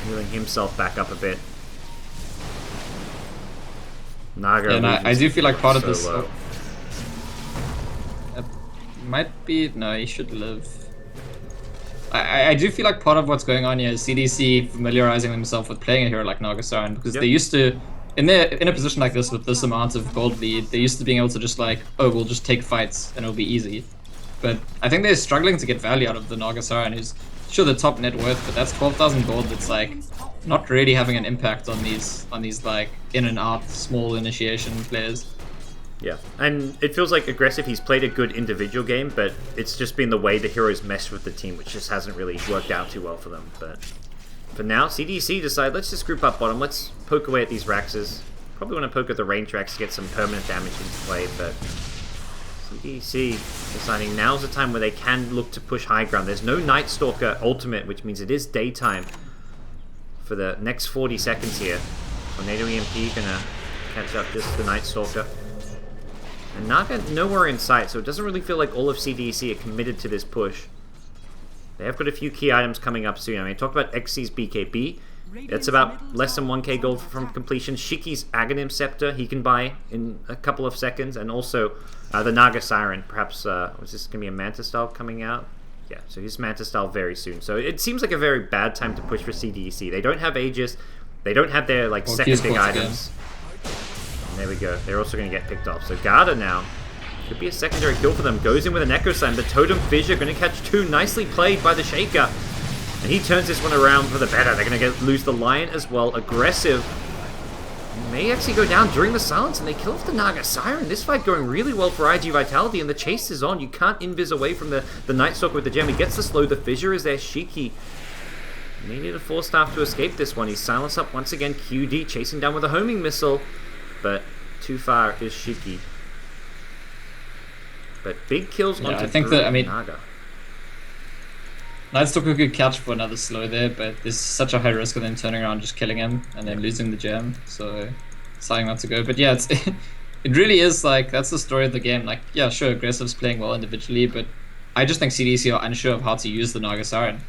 healing himself back up a bit. Naga. Yeah, and I do feel like part of this... low. Might be... No, he should live. I do feel like part of what's going on here is CDC familiarizing themselves with playing a hero like Naga Siren, because they used to... In a position like this with this amount of gold lead, they're used to being able to just like, oh, we'll just take fights and it'll be easy. But I think they're struggling to get value out of the Naga Siren, who's sure the top net worth, but that's 12,000 gold that's like not really having an impact on these like in and out small initiation players. Yeah, and it feels like aggressive. He's played a good individual game, but it's just been the way the heroes meshed with the team, which just hasn't really worked out too well for them. But for now, CDC decide, let's just group up bottom. Let's poke away at these Raxes. Probably want to poke at the range Rax to get some permanent damage into play, but CDC deciding now's the time where they can look to push high ground. There's no Night Stalker ultimate, which means it is daytime for the next 40 seconds here. Tornado EMP gonna catch up just the Night Stalker. And Naga nowhere in sight, so it doesn't really feel like all of CDC are committed to this push. They have got a few key items coming up soon. I mean, I talked about XC's BKB. It's about less than 1k gold from completion. Shiki's Aghanim Scepter he can buy in a couple of seconds. And also the Naga Siren. Perhaps, was this going to be a Manta Style coming out? Yeah, so his Manta Style very soon. So it seems like a very bad time to push for CDEC. They don't have Aegis. They don't have their like second big items. And there we go. They're also going to get picked off. So Garda now. Could be a secondary kill for them. Goes in with an Echo Slam. The Totem Fissure going to catch two. Nicely played by the Shaker. And he turns this one around for the better. They're going to lose the Lion as well. Aggressive. May actually go down during the silence, and they kill off the Naga Siren. This fight going really well for IG Vitality, and the chase is on. You can't invis away from the Night Stalker with the gem. He gets the slow. The Fissure is there. Shiki. They need a 4-staff to escape this one. He's silenced up once again. QD chasing down with a homing missile. But too far is Shiki. But big kills onto I think that, Naga. Night Stalker could catch for another slow there, but there's such a high risk of them turning around just killing him and then losing the gem, so deciding not to go. But yeah, it's it really is like, that's the story of the game. Like, yeah, sure, Aggressive's playing well individually, but I just think CDC are unsure of how to use the Naga Siren.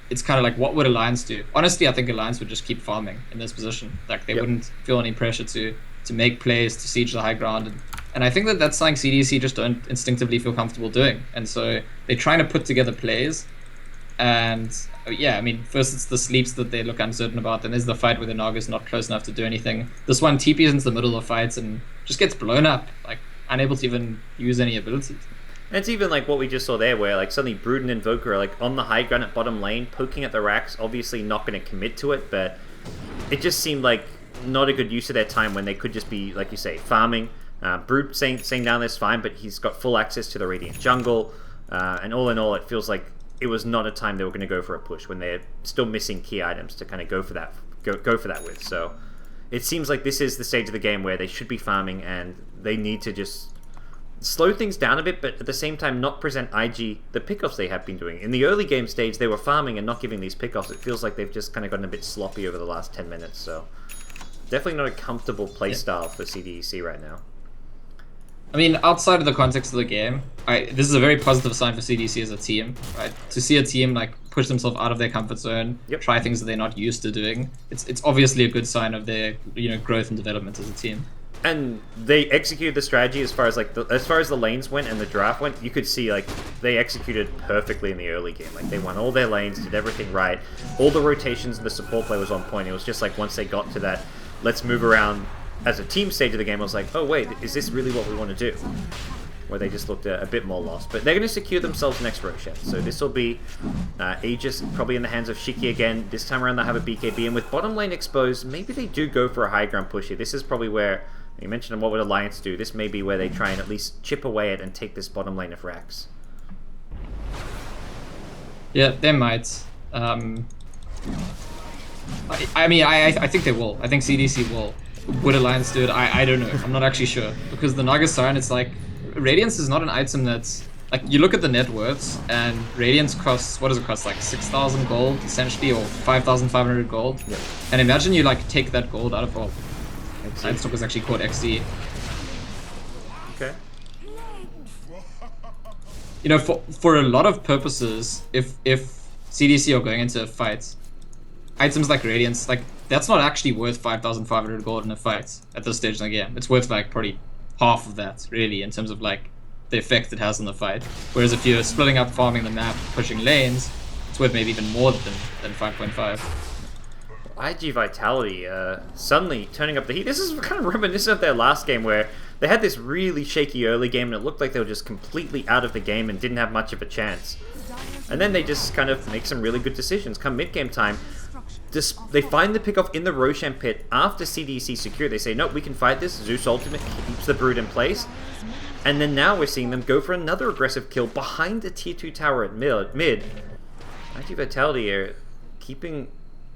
It's kind of like, what would Alliance do? Honestly, I think Alliance would just keep farming in this position. Like, they wouldn't feel any pressure to make plays, to siege the high ground. And I think that that's something CDC just don't instinctively feel comfortable doing. And so they're trying to put together plays. And yeah, I mean, first it's the sleeps that they look uncertain about. Then there's the fight where the Naga's not close enough to do anything. This one TPs into the middle of fights and just gets blown up, like unable to even use any abilities. And it's even like what we just saw there, where like suddenly Brood and Invoker are like on the high ground at bottom lane, poking at the racks, obviously not going to commit to it, but it just seemed like not a good use of their time when they could just be, like you say, farming. Brood staying down there's fine, but he's got full access to the Radiant jungle, and all in all, it feels like it was not a time they were going to go for a push when they're still missing key items to kind of go for that with. So it seems like this is the stage of the game where they should be farming, and they need to just slow things down a bit, but at the same time not present IG the pickoffs they have been doing. In the early game stage, they were farming and not giving these pickoffs. It feels like they've just kind of gotten a bit sloppy over the last 10 minutes. So definitely not a comfortable playstyle for CDEC right now. I mean, outside of the context of the game, this is a very positive sign for CDC as a team, right? To see a team like push themselves out of their comfort zone, try things that they're not used to doing. It's obviously a good sign of their growth and development as a team. And they executed the strategy as far as the lanes went and the draft went. You could see like they executed perfectly in the early game. Like they won all their lanes, did everything right. All the rotations and the support play was on point. It was just like once they got to that, let's move around as a team stage of the game, I was like, oh wait, is this really what we want to do? Where they just looked a bit more lost. But they're going to secure themselves next Roshan. So this will be Aegis probably in the hands of Shiki again. This time around they'll have a BKB. And with bottom lane exposed, maybe they do go for a high ground push here. This is probably where, you mentioned what would Alliance do. This may be where they try and at least chip away at and take this bottom lane of Rax. Yeah, they might. I mean, I think they will. I think CDC will. Would Alliance do it? I don't know. I'm not actually sure. Because the Naga Siren, it's like, Radiance is not an item that's, like, you look at the net worths, and Radiance costs, what does it cost? Like 6,000 gold, essentially, or 5,500 gold. Yep. And imagine you, like, take that gold out of, Night Stalker is actually called XD. Okay. You know, for a lot of purposes, if CDC are going into a fight, items like Radiance, like, that's not actually worth 5,500 gold in a fight at this stage in the game. It's worth like probably half of that, really, in terms of like the effect it has on the fight. Whereas if you're splitting up, farming the map, pushing lanes, it's worth maybe even more than 5.5. IG Vitality suddenly turning up the heat. This is kind of reminiscent of their last game where they had this really shaky early game and it looked like they were just completely out of the game and didn't have much of a chance. And then they just kind of make some really good decisions. Come mid-game time, they find the pickoff in the Roshan pit after CDC secure. They say, nope, we can fight this. Zeus ultimate keeps the Brood in place. And then now we're seeing them go for another aggressive kill behind the tier 2 tower at mid. IG Vitality are keeping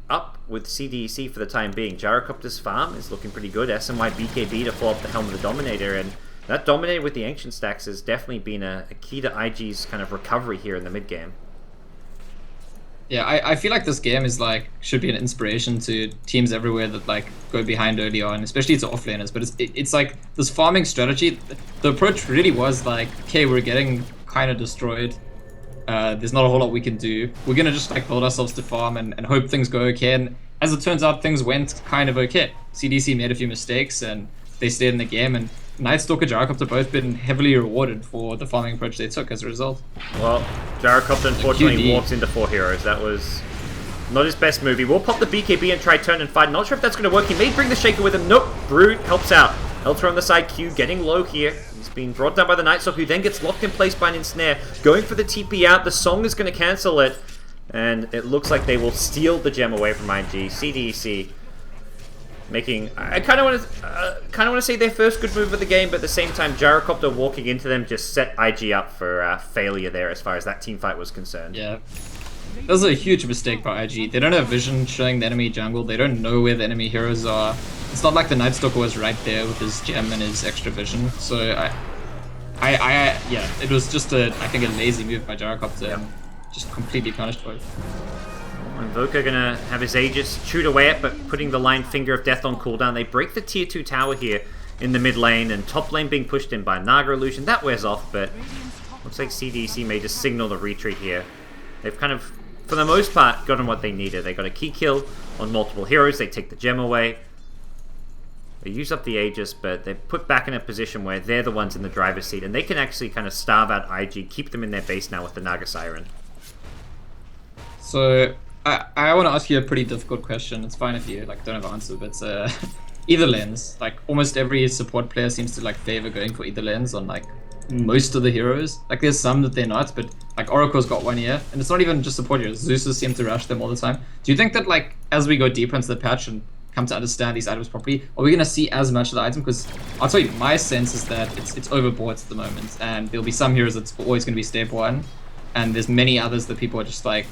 up with CDEC for the time being. Gyrocopter's farm is looking pretty good. SMY BKB to follow up the Helm of the Dominator, and that Dominator with the Ancient Stacks has definitely been a key to IG's kind of recovery here in the mid game. Yeah, I feel like this game is like, should be an inspiration to teams everywhere that like go behind early on, especially to offlaners. But it's like this farming strategy. The approach really was like, okay, we're getting kind of destroyed. There's not a whole lot we can do. We're gonna just like build ourselves to farm and hope things go okay. And as it turns out, things went kind of okay. CDC made a few mistakes and they stayed in the game. And Night Stalker, Gyrocopter have both been heavily rewarded for the farming approach they took as a result. Well, Gyrocopter unfortunately walks into 4 heroes. That was not his best move. He will pop the BKB and try turn and fight. Not sure if that's going to work. He may bring the Shaker with him. Nope. Brute helps out. Elter on the side. Q getting low here. He's being brought down by the Night Stalker, who then gets locked in place by an ensnare. Going for the TP out. The Song is going to cancel it. And it looks like they will steal the gem away from iG. CDEC making, I kind of want to say their first good move of the game, but at the same time, Gyrocopter walking into them just set iG up for failure there as far as that team fight was concerned. Yeah. That was a huge mistake by iG. They don't have vision showing the enemy jungle. They don't know where the enemy heroes are. It's not like the Night Stalker was right there with his gem and his extra vision. So yeah, it was just I think a lazy move by Gyrocopter. Yep. Just completely punished by it. Invoker gonna have his Aegis chewed away at, but putting the line Finger of Death on cooldown. They break the tier 2 tower here in the mid lane, and top lane being pushed in by Naga Illusion. That wears off, but looks like CDC may just signal the retreat here. They've kind of, for the most part, gotten what they needed. They got a key kill on multiple heroes. They take the gem away. They use up the Aegis, but they're put back in a position where they're the ones in the driver's seat, and they can actually kind of starve out iG, keep them in their base now with the Naga Siren. So I want to ask you a pretty difficult question. It's fine if you like don't have an answer, but either lanes. Like almost every support player seems to like favor going for either lanes on like most of the heroes. Like there's some that they're not, but like Oracle's got one here, and it's not even just support heroes. Zeus's seem to rush them all the time. Do you think that like as we go deeper into the patch and come to understand these items properly, are we gonna see as much of the item? Because I'll tell you, my sense is that it's overbought at the moment, and there'll be some heroes that's always gonna be step 1, and there's many others that people are just like,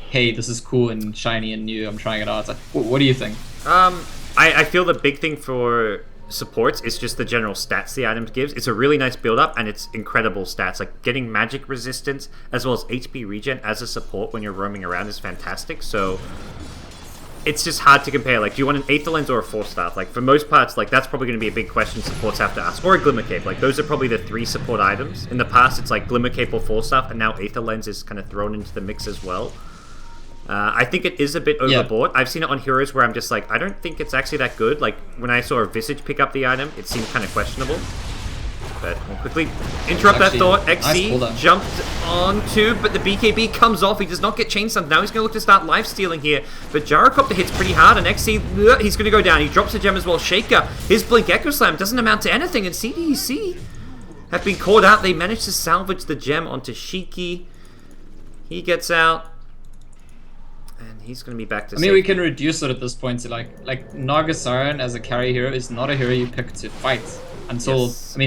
hey, this is cool and shiny and new, I'm trying it out. Like, what do you think? I feel the big thing for supports is just the general stats the items gives. It's a really nice build up and it's incredible stats. Like getting magic resistance as well as HP regen as a support when you're roaming around is fantastic. So it's just hard to compare. Like, do you want an Aether Lens or a Force Staff? Like, for most parts, like, that's probably going to be a big question supports have to ask. Or a Glimmer Cape. Like, those are probably the 3 support items. In the past, it's like Glimmer Cape or Force Staff, and now Aether Lens is kind of thrown into the mix as well. I think it is a bit overboard. I've seen it on heroes where I'm just like, I don't think it's actually that good. Like, when I saw a Visage pick up the item, it seemed kind of questionable. But we'll quickly interrupt that thought. XC nice jumped onto, but the BKB comes off. He does not get chain stunned. Now he's going to look to start life stealing here. But Gyrocopter hits pretty hard, and XC, he's going to go down. He drops a gem as well. Shaker, his Blink Echo Slam doesn't amount to anything, and CDEC have been caught out. They managed to salvage the gem onto Shiki. He gets out. And he's going to be back to we can reduce it at this point to like Naga Siren as a carry hero is not a hero you pick to fight until, Yes.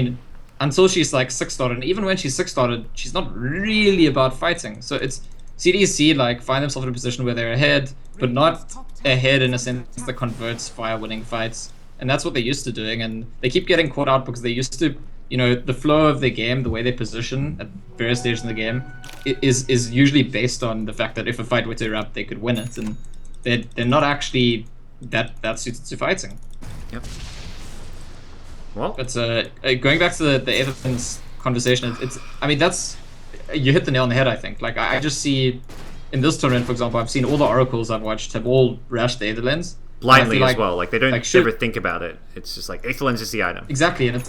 until she's like 6-started. And even when she's 6-started, she's not really about fighting. So it's CDC like find themselves in a position where they're ahead, but not ahead in a sense that converts via winning fights. And that's what they're used to doing. And they keep getting caught out because they used to, the flow of the game, the way they position at various stages in the game is usually based on the fact that if a fight were to erupt, they could win it. And they're not actually that suited to fighting. Yep. Well, But going back to the Aetherlens conversation, that's you hit the nail on the head. I think. Like I just see in this tournament, for example, I've seen all the oracles I've watched have all rushed the Aetherlens blindly as well. Like they don't like, ever think about it. It's just like Aether Lens is the item. Exactly, and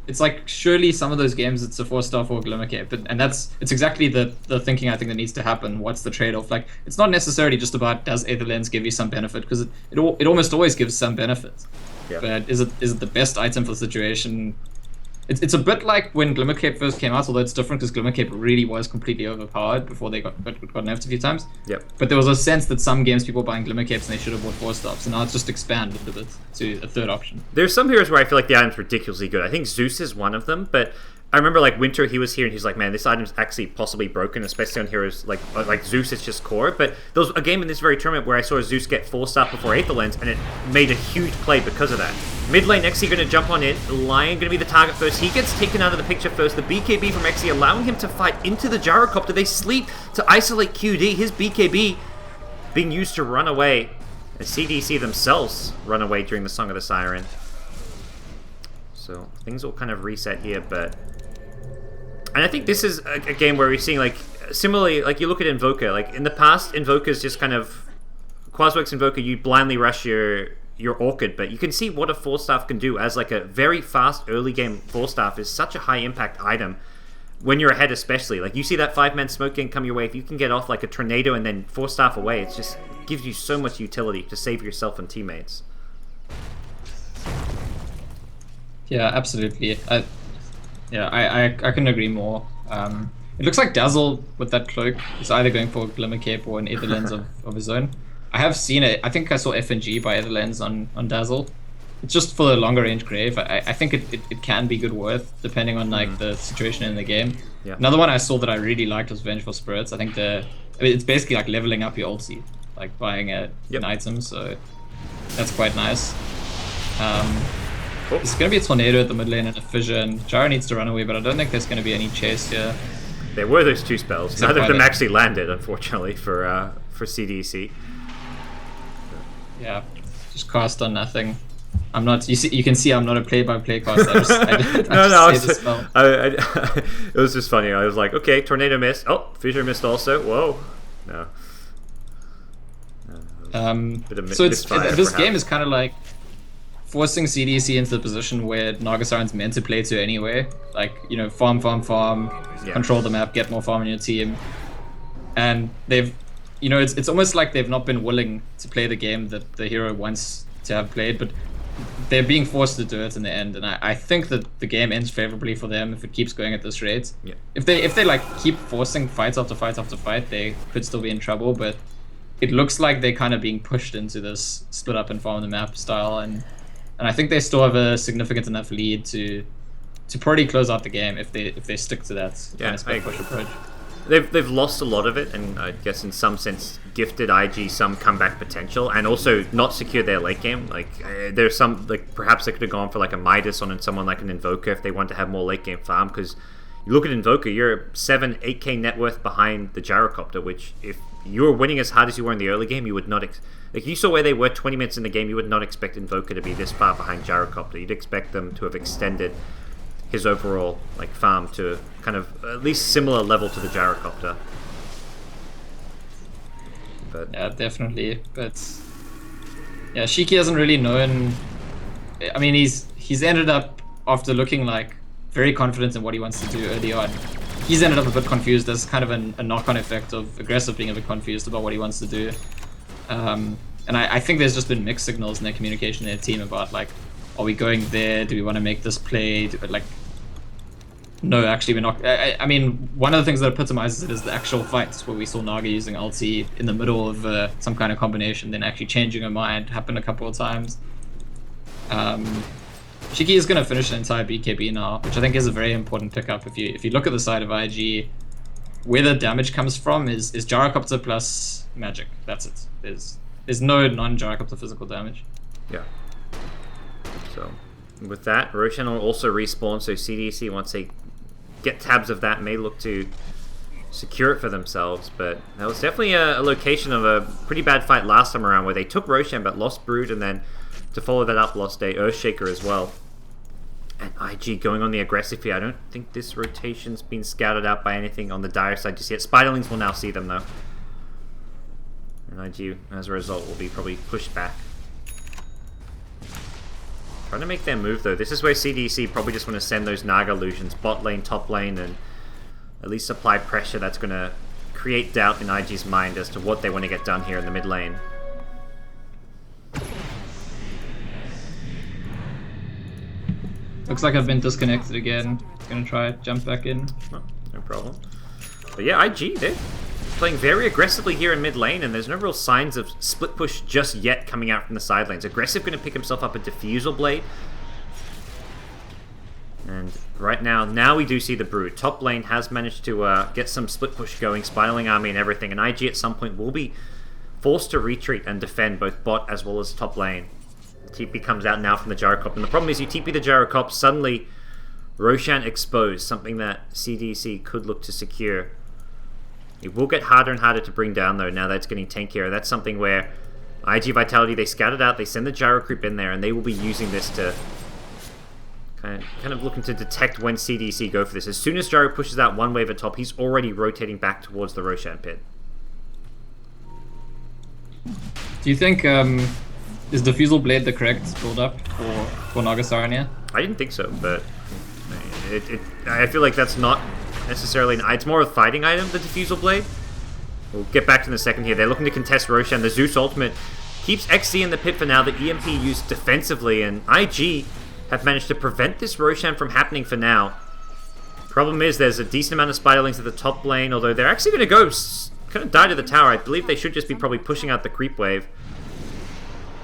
it's like surely some of those games it's a 4-star or Glimmer Cape, and it's exactly the thinking I think that needs to happen. What's the trade-off? Like it's not necessarily just about does Aether Lens give you some benefit, because it almost always gives some benefit. Yeah. But is it the best item for the situation? It's a bit like when Glimmer Cape first came out, although it's different because Glimmer Cape really was completely overpowered before they got nerfed a few times. Yep. But there was a sense that some games people were buying Glimmer Capes and they should have bought 4-stars, and now it's just expanded a bit to a third option. There's some heroes where I feel like the item's ridiculously good. I think Zeus is one of them, but I remember like Winter, he was here and he's like, man, this item's actually possibly broken, especially on heroes like Zeus. It's just core. But there was a game in this very tournament where I saw Zeus get 4-star before Aether Lens, and it made a huge play because of that. Mid lane, XC going to jump on in. Lion going to be the target first. He gets taken out of the picture first. The BKB from XC allowing him to fight into the Gyrocopter. They sleep to isolate QD. His BKB being used to run away. And CDC themselves run away during the Song of the Siren. So things will kind of reset here, but... And I think this is a game where we're seeing like similarly, like you look at Invoker, like in the past, Invoker's just kind of Quasworks Invoker. You blindly rush your Orchid, but you can see what a Force Staff can do as like a very fast early game Force Staff is such a high impact item when you're ahead, especially. Like you see that 5-man smoke gang come your way, if you can get off like a tornado and then Force Staff away, it just gives you so much utility to save yourself and teammates. Yeah, absolutely. I couldn't agree more. It looks like Dazzle with that cloak is either going for Glimmer Cape or an Etherlens of his own. I have seen it. I think I saw FNG by Etherlens on Dazzle. It's just for the longer range Grave. I think it can be good worth depending on like the situation in the game. Yeah. Another one I saw that I really liked was Vengeful Spirits. I think it's basically like leveling up your ulti, like buying an item. So that's quite nice. There's going to be a tornado at the mid lane and a fissure, and Gyro needs to run away, but I don't think there's going to be any chase here. There were those 2 spells. Except Neither of them actually landed, unfortunately, for CDEC. Yeah, just cast on nothing. I'm not. You can see I'm not a play-by-play caster. It was just funny. I was like, okay, tornado missed. Oh, fissure missed also. Whoa, no. So this game is kind of like forcing CDC into the position where Nagasaren's meant to play to anyway. Like, you know, farm, control the map, get more farm in your team. And they've, you know, it's almost like they've not been willing to play the game that the hero wants to have played, but they're being forced to do it in the end. And I think that the game ends favorably for them if it keeps going at this rate. Yeah. If they like keep forcing fights after fight after fight, they could still be in trouble, but it looks like they're kind of being pushed into this split up and farm the map style, and I think they still have a significant enough lead to probably close out the game if they stick to that kind of split push approach. They've lost a lot of it, and I guess in some sense gifted IG some comeback potential, and also not secured their late game. Like there's some, like perhaps they could have gone for like a Midas on someone like an Invoker if they want to have more late game farm, because you look at Invoker, you're 7-8k net worth behind the Gyrocopter, which if you were winning as hard as you were in the early game, you would not like you saw where they were 20 minutes in the game, you would not expect Invoker to be this far behind Gyrocopter. You'd expect them to have extended his overall like farm to kind of at least similar level to the Gyrocopter. But yeah, definitely. But yeah, Shiki hasn't really known. I mean, he's ended up, after looking like very confident in what he wants to do early on, he's ended up a bit confused. There's kind of a knock-on effect of Aggressive being a bit confused about what he wants to do. And I think there's just been mixed signals in their communication in their team about like, are we going there? Do we want to make this play? No, actually we're not. I mean, one of the things that epitomizes it is the actual fights where we saw Naga using ulti in the middle of some kind of combination, then actually changing her mind. Happened a couple of times. Shiki is going to finish an entire BKB now, which I think is a very important pickup. If you look at the side of IG, where the damage comes from is Gyrocopter plus magic. That's it. There's no non-Gyrocopter physical damage. yeah. So with that, Roshan will also respawn, so CDC, once they get tabs of that, may look to secure it for themselves. But that was definitely a location of a pretty bad fight last time around, where they took Roshan but lost Brood, and then to follow that up lost a Earthshaker as well. And IG going on the aggressive here. I don't think this rotation's been scouted out by anything on the Dire side just yet. Spiderlings will now see them though, and IG as a result will be probably pushed back. Trying to make their move though. This is where CDC probably just want to send those Naga illusions bot lane, top lane, and at least apply pressure that's going to create doubt in IG's mind as to what they want to get done here in the mid lane. Looks like I've been disconnected again. Gonna try jump back in. Oh, no problem. But yeah, IG, they're playing very aggressively here in mid lane, and there's no real signs of split push just yet coming out from the side lanes. Aggressive going to pick himself up a Diffusal Blade. And right now we do see the Brood. Top lane has managed to get some split push going, Spiraling Army and everything, and IG at some point will be forced to retreat and defend both bot as well as top lane. TP comes out now from the Gyrocopter, and the problem is you TP the Gyrocopter, suddenly Roshan exposed, something that CDC could look to secure. It will get harder and harder to bring down though, now that it's getting tankier. That's something where IG Vitality, they scout it out, they send the Gyro Creep in there, and they will be using this to Kind of looking to detect when CDC go for this. As soon as Gyro pushes out one wave at top, he's already rotating back towards the Roshan pit. Do you think is Diffusal Blade the correct build-up for Naga Siren here? I didn't think so, but I feel like that's not necessarily... It's more a fighting item, the Diffusal Blade. We'll get back to in a second here. They're looking to contest Roshan. The Zeus ultimate keeps XZ in the pit for now. The EMP used defensively, and IG have managed to prevent this Roshan from happening for now. Problem is, there's a decent amount of Spiderlings at the top lane, although they're actually going to go kind of die to the tower. I believe they should just be probably pushing out the creep wave.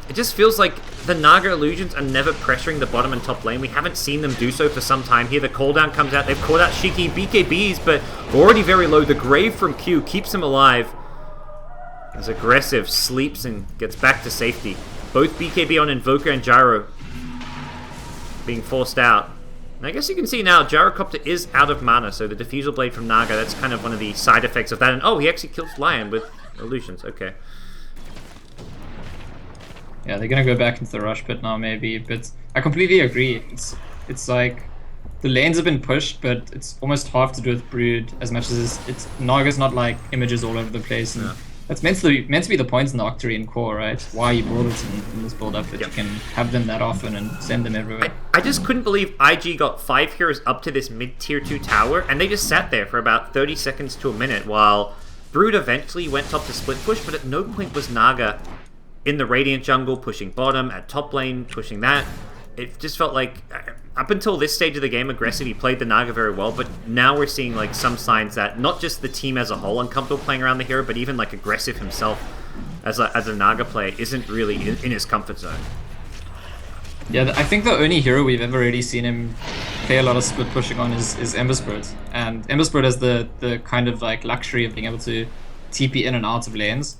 It just feels like the Naga Illusions are never pressuring the bottom and top lane. We haven't seen them do so for some time here. The cooldown comes out. They've called out Shiki BKBs, but already very low. The Grave from Q keeps him alive. As Aggressive sleeps and gets back to safety. Both BKB on Invoker and Gyro being forced out. And I guess you can see now, Gyrocopter is out of mana, so the Diffusal Blade from Naga, that's kind of one of the side effects of that. And oh, he actually kills Lion with Illusions. Okay. Yeah, they're gonna go back into the rush pit now, maybe, but I completely agree. It's like the lanes have been pushed, but it's almost half to do with Brood as much as it's Naga's not like images all over the place. And that's meant to be the points in the Octarine core, right? Why you brought it in this build up that you can have them that often and send them everywhere. I just couldn't believe IG got 5 heroes up to this mid tier 2 tower, and they just sat there for about 30 seconds to a minute while Brood eventually went top to split push, but at no point was Naga in the Radiant jungle, pushing bottom, at top lane, pushing that. It just felt like, up until this stage of the game, Aggressive, he played the Naga very well, but now we're seeing like some signs that not just the team as a whole uncomfortable playing around the hero, but even like Aggressive himself as a Naga player isn't really in his comfort zone. Yeah, I think the only hero we've ever really seen him play a lot of split pushing on is Ember Spirit. And Ember Spirit has the kind of like luxury of being able to TP in and out of lanes.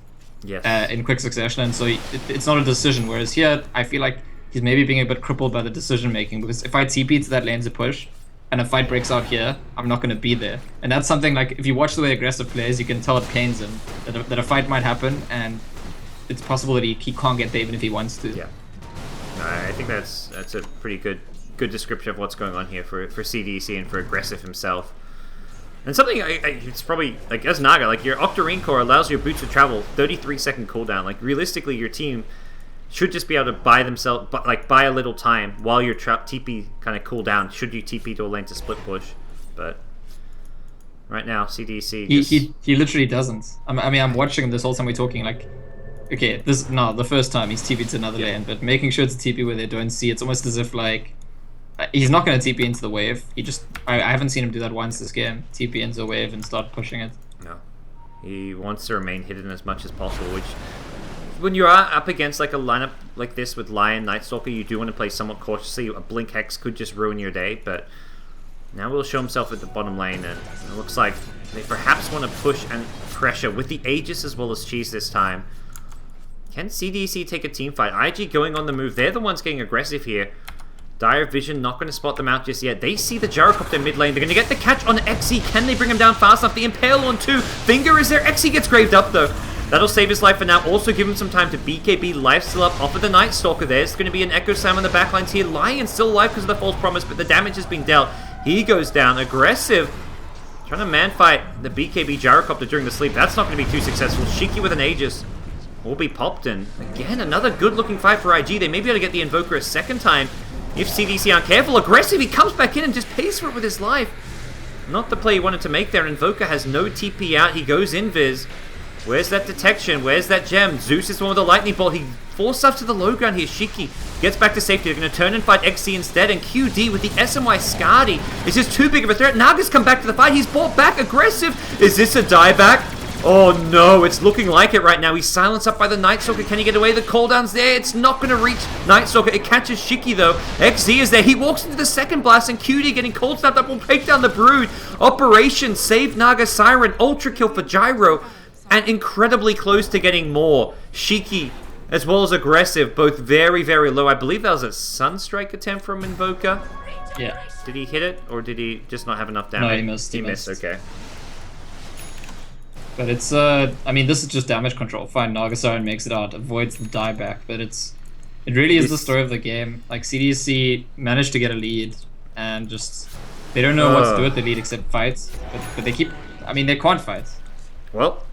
Yes. In quick succession, and so it's not a decision. Whereas here, I feel like he's maybe being a bit crippled by the decision making, because if I TP to that lane to push, and a fight breaks out here, I'm not going to be there. And that's something like, if you watch the way Aggressive plays, you can tell it pains him that a fight might happen, and it's possible that he can't get there even if he wants to. Yeah, I think that's a pretty good description of what's going on here for CDC and for Aggressive himself. And something, it's probably, like, as Naga, like, your Octarine core allows your boots to travel 33-second cooldown. Like, realistically, your team should just be able to buy a little time while your TP kind of cool down, should you TP to a lane to split push. But right now, CDC he literally doesn't. I mean, I'm watching him this whole time we're talking, like, okay, the first time he's TP'd to another lane, but making sure to TP where they don't see, it's almost as if, like, he's not going to TP into the wave. I haven't seen him do that once this game. TP into the wave and start pushing it. No. He wants to remain hidden as much as possible, which, when you are up against like a lineup like this with Lion, Night Stalker, you do want to play somewhat cautiously. A Blink Hex could just ruin your day, but now he'll show himself at the bottom lane, and it looks like they perhaps want to push and pressure with the Aegis as well as Cheese this time. Can CDC take a team fight? IG going on the move. They're the ones getting aggressive here. Dire Vision not going to spot them out just yet. They see the Gyrocopter mid lane. They're going to get the catch on XE. Can they bring him down fast enough? The Impale on 2. Finger is there. XE gets graved up though. That'll save his life for now. Also give him some time to BKB. Life still up off of the Night Stalker. There's going to be an Echo Slam on the backlines here. Lion still alive because of the false promise, but the damage has been dealt. He goes down. Aggressive. Trying to man fight the BKB Gyrocopter during the sleep. That's not going to be too successful. Shiki with an Aegis will be popped in. Again, another good looking fight for IG. They may be able to get the Invoker a second time. If CDC aren't careful. Aggressive, he comes back in and just pays for it with his life. Not the play he wanted to make there. Invoker has no TP out. He goes invis. Where's that detection? Where's that gem? Zeus is one with the lightning bolt. He forced stuff to the low ground here. Shiki gets back to safety. They're going to turn and fight XC instead. And QD with the SMY Skadi is just too big of a threat. Naga's come back to the fight. He's brought back. Aggressive. Is this a dieback? Oh no, it's looking like it right now. He's silenced up by the Night Stalker. Can he get away? The cooldown's there. It's not going to reach Night Stalker. It catches Shiki though. XZ is there. He walks into the second blast, and QD getting cold snapped up will break down the Brood. Operation save Naga Siren. Ultra kill for Gyro. And incredibly close to getting more. Shiki as well as Aggressive, both very, very low. I believe that was a Sunstrike attempt from Invoker. Yeah. Did he hit it, or did he just not have enough damage? No, he missed. He missed, okay. But it's, I mean, this is just damage control. Fine, Naga Siren makes it out, avoids the dieback, but it's It really is the story of the game. Like CDEC managed to get a lead, and just they don't know what to do with the lead except fight. But they keep. I mean, they can't fight. Well,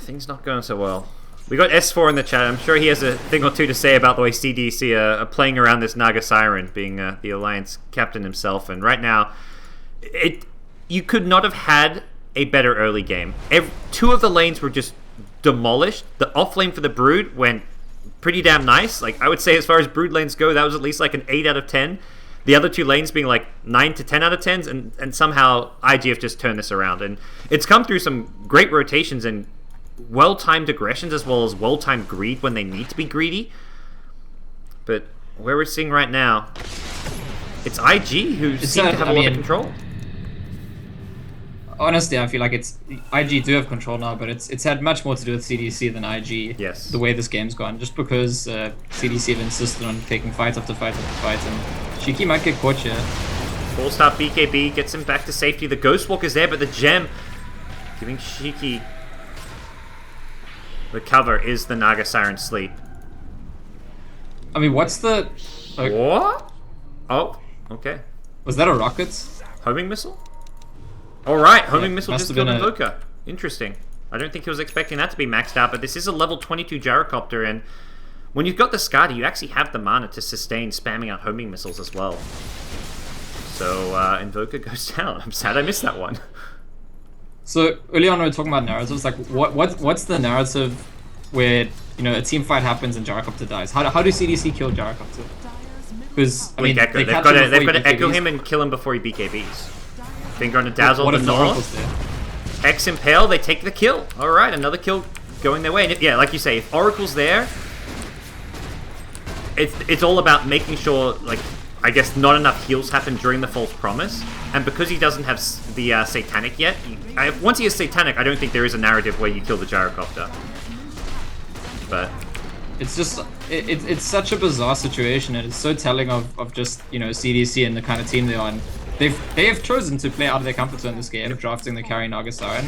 things not going so well. We got S4 in the chat. I'm sure he has a thing or two to say about the way CDEC are playing around this Naga Siren, being the Alliance captain himself. And right now, you could not have had a better early game. Two of the lanes were just demolished. The off lane for the Brood went pretty damn nice. Like, I would say as far as Brood lanes go, that was at least like an 8 out of 10. The other two lanes being like 9 to 10 out of 10s, and somehow iG.V just turned this around. And it's come through some great rotations and well-timed aggressions as well as well-timed greed when they need to be greedy. But where we're seeing right now, it's iG who seem to have a lot of control. Honestly, I feel like it's iG do have control now, but it's had much more to do with CDEC than iG. Yes. The way this game's gone, just because CDEC have insisted on taking fight after fight after fight, and Shiki might get caught here. Full start BKB gets him back to safety. The Ghost Walk is there, but the gem giving Shiki the cover is the Naga Siren Sleep. I mean, what's the... What? Oh, okay. Was that a rocket? Homing missile? Alright, homing missile must just have killed been Invoker. Interesting. I don't think he was expecting that to be maxed out, but this is a level 22 gyrocopter, and when you've got the Skadi, you actually have the mana to sustain spamming out homing missiles as well. So, Invoker goes down. I'm sad I missed that one. So early on we were talking about narratives, like what's the narrative where, you know, a team fight happens and Gyrocopter dies? How do CDEC kill Gyrocopter? Because I mean, they've got to echo him and kill him before he BKBs. Finger on a dazzle. What the if the Oracle's North. there? X Impale, they take the kill. All right, another kill going their way. And yeah, like you say, if Oracle's there, it's all about making sure, like, I guess not enough heals happen during the False Promise, and because he doesn't have the Satanic yet, once he has Satanic, I don't think there is a narrative where you kill the Gyrocopter. But it's just it's such a bizarre situation, and it's so telling of just, you know, CDEC and the kind of team they're on. They have chosen to play out of their comfort zone in this game, drafting the carry Naga Siren.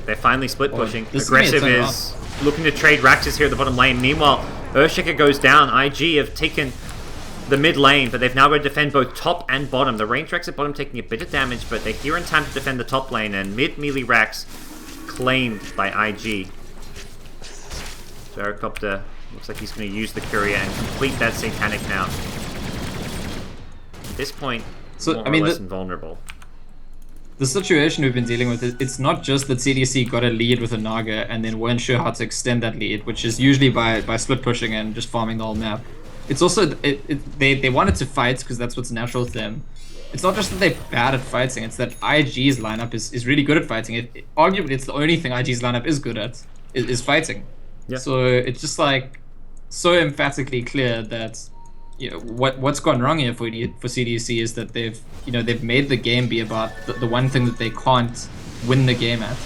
They're finally split pushing. Aggressive is looking to trade Raxus here at the bottom lane. Meanwhile, Earthshaker goes down. iG have taken the mid lane, but they've now got to defend both top and bottom. The range Rax at bottom taking a bit of damage, but they're here in time to defend the top lane, and mid melee Rax claimed by iG. Gyrocopter looks like he's going to use the courier and complete that Satanic now. At this point, so more I mean, or less invulnerable. The situation we've been dealing with, it's not just that CDEC got a lead with a Naga and then weren't sure how to extend that lead, which is usually by split pushing and just farming the whole map. It's also, they wanted to fight because that's what's natural to them. It's not just that they're bad at fighting, it's that iG's lineup is really good at fighting. Arguably, it's the only thing iG's lineup is good at, is fighting. Yeah. So it's just like, so emphatically clear that, you know, what's gone wrong here for CDEC is that they've made the game be about the one thing that they can't win the game at.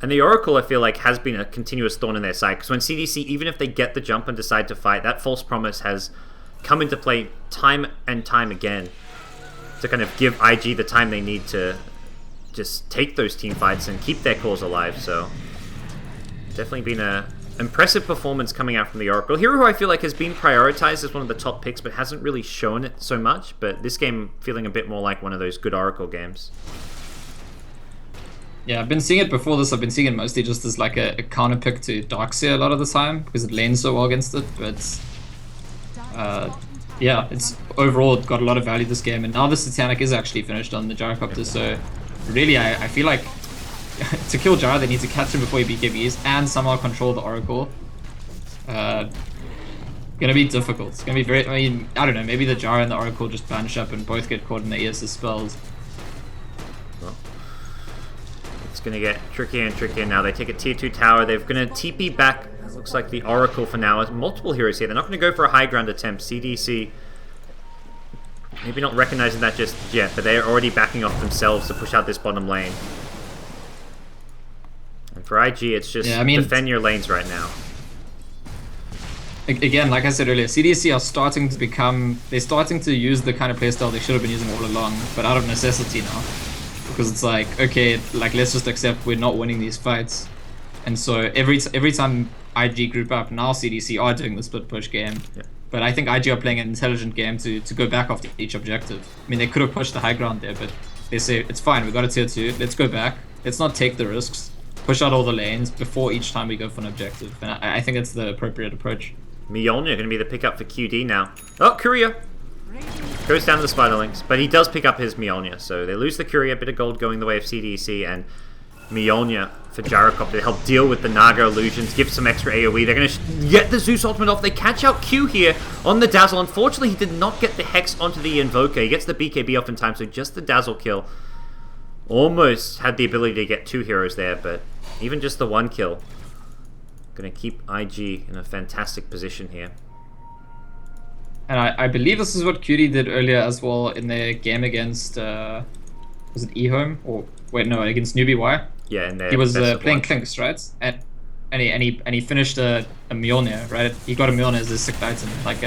And the Oracle, I feel like, has been a continuous thorn in their side, because when CDEC, even if they get the jump and decide to fight, that False Promise has come into play time and time again to kind of give iG the time they need to just take those team fights and keep their cause alive. So definitely been a impressive performance coming out from the Oracle. Hero, who I feel like has been prioritized as one of the top picks, but hasn't really shown it so much. But this game feeling a bit more like one of those good Oracle games. Yeah, I've been seeing it before this. I've been seeing it mostly just as like a counter pick to Darkseer a lot of the time because it lanes so well against it. But yeah, it's overall got a lot of value this game. And now the Satanic is actually finished on the Gyrocopter. So really, I feel like to kill Gyro, they need to catch him before he BKBs and somehow control the Oracle. Gonna be difficult. It's gonna be very. I mean, I don't know. Maybe the Gyro and the Oracle just bunch up and both get caught in the ES's spells. It's going to get trickier and trickier now. They take a tier 2 tower. They're going to TP back, it looks like, the Oracle for now. There's multiple heroes here. They're not going to go for a high ground attempt. CDEC maybe not recognizing that just yet, but they're already backing off themselves to push out this bottom lane. And for iG, it's just defend your lanes right now. Again, like I said earlier, CDEC are starting to become... They're starting to use the kind of playstyle they should have been using all along, but out of necessity now. Because it's like, okay, like let's just accept we're not winning these fights, and so every time IG group up. Now CDC are doing the split push game. Yeah. But I think IG are playing an intelligent game to go back after each objective. I mean, they could have pushed the high ground there, but they say, it's fine, we got a tier 2, let's go back. Let's not take the risks. Push out all the lanes before each time we go for an objective. And I think it's the appropriate approach. Mjolnir going to be the pickup for QD now. Oh, Courier goes down to the Spiderlings, but he does pick up his Mjolnir. So they lose the Courier, a bit of gold going the way of CDC, and Mjolnir for Gyrocopter to help deal with the Naga illusions, give some extra AoE. They're going to get the Zeus ultimate off. They catch out Q here on the Dazzle. Unfortunately, he did not get the Hex onto the Invoker. He gets the BKB off in time, so just the Dazzle kill. Almost had the ability to get 2 heroes there, but even just the 1 kill. Going to keep IG in a fantastic position here. And I believe this is what QD did earlier as well in their game against, was it eHome? Or, wait, no, against Newbee.Y. Yeah, and he was playing Clinks, right? And he finished a Mjolnir, right? He got a Mjolnir as his 6th item. Like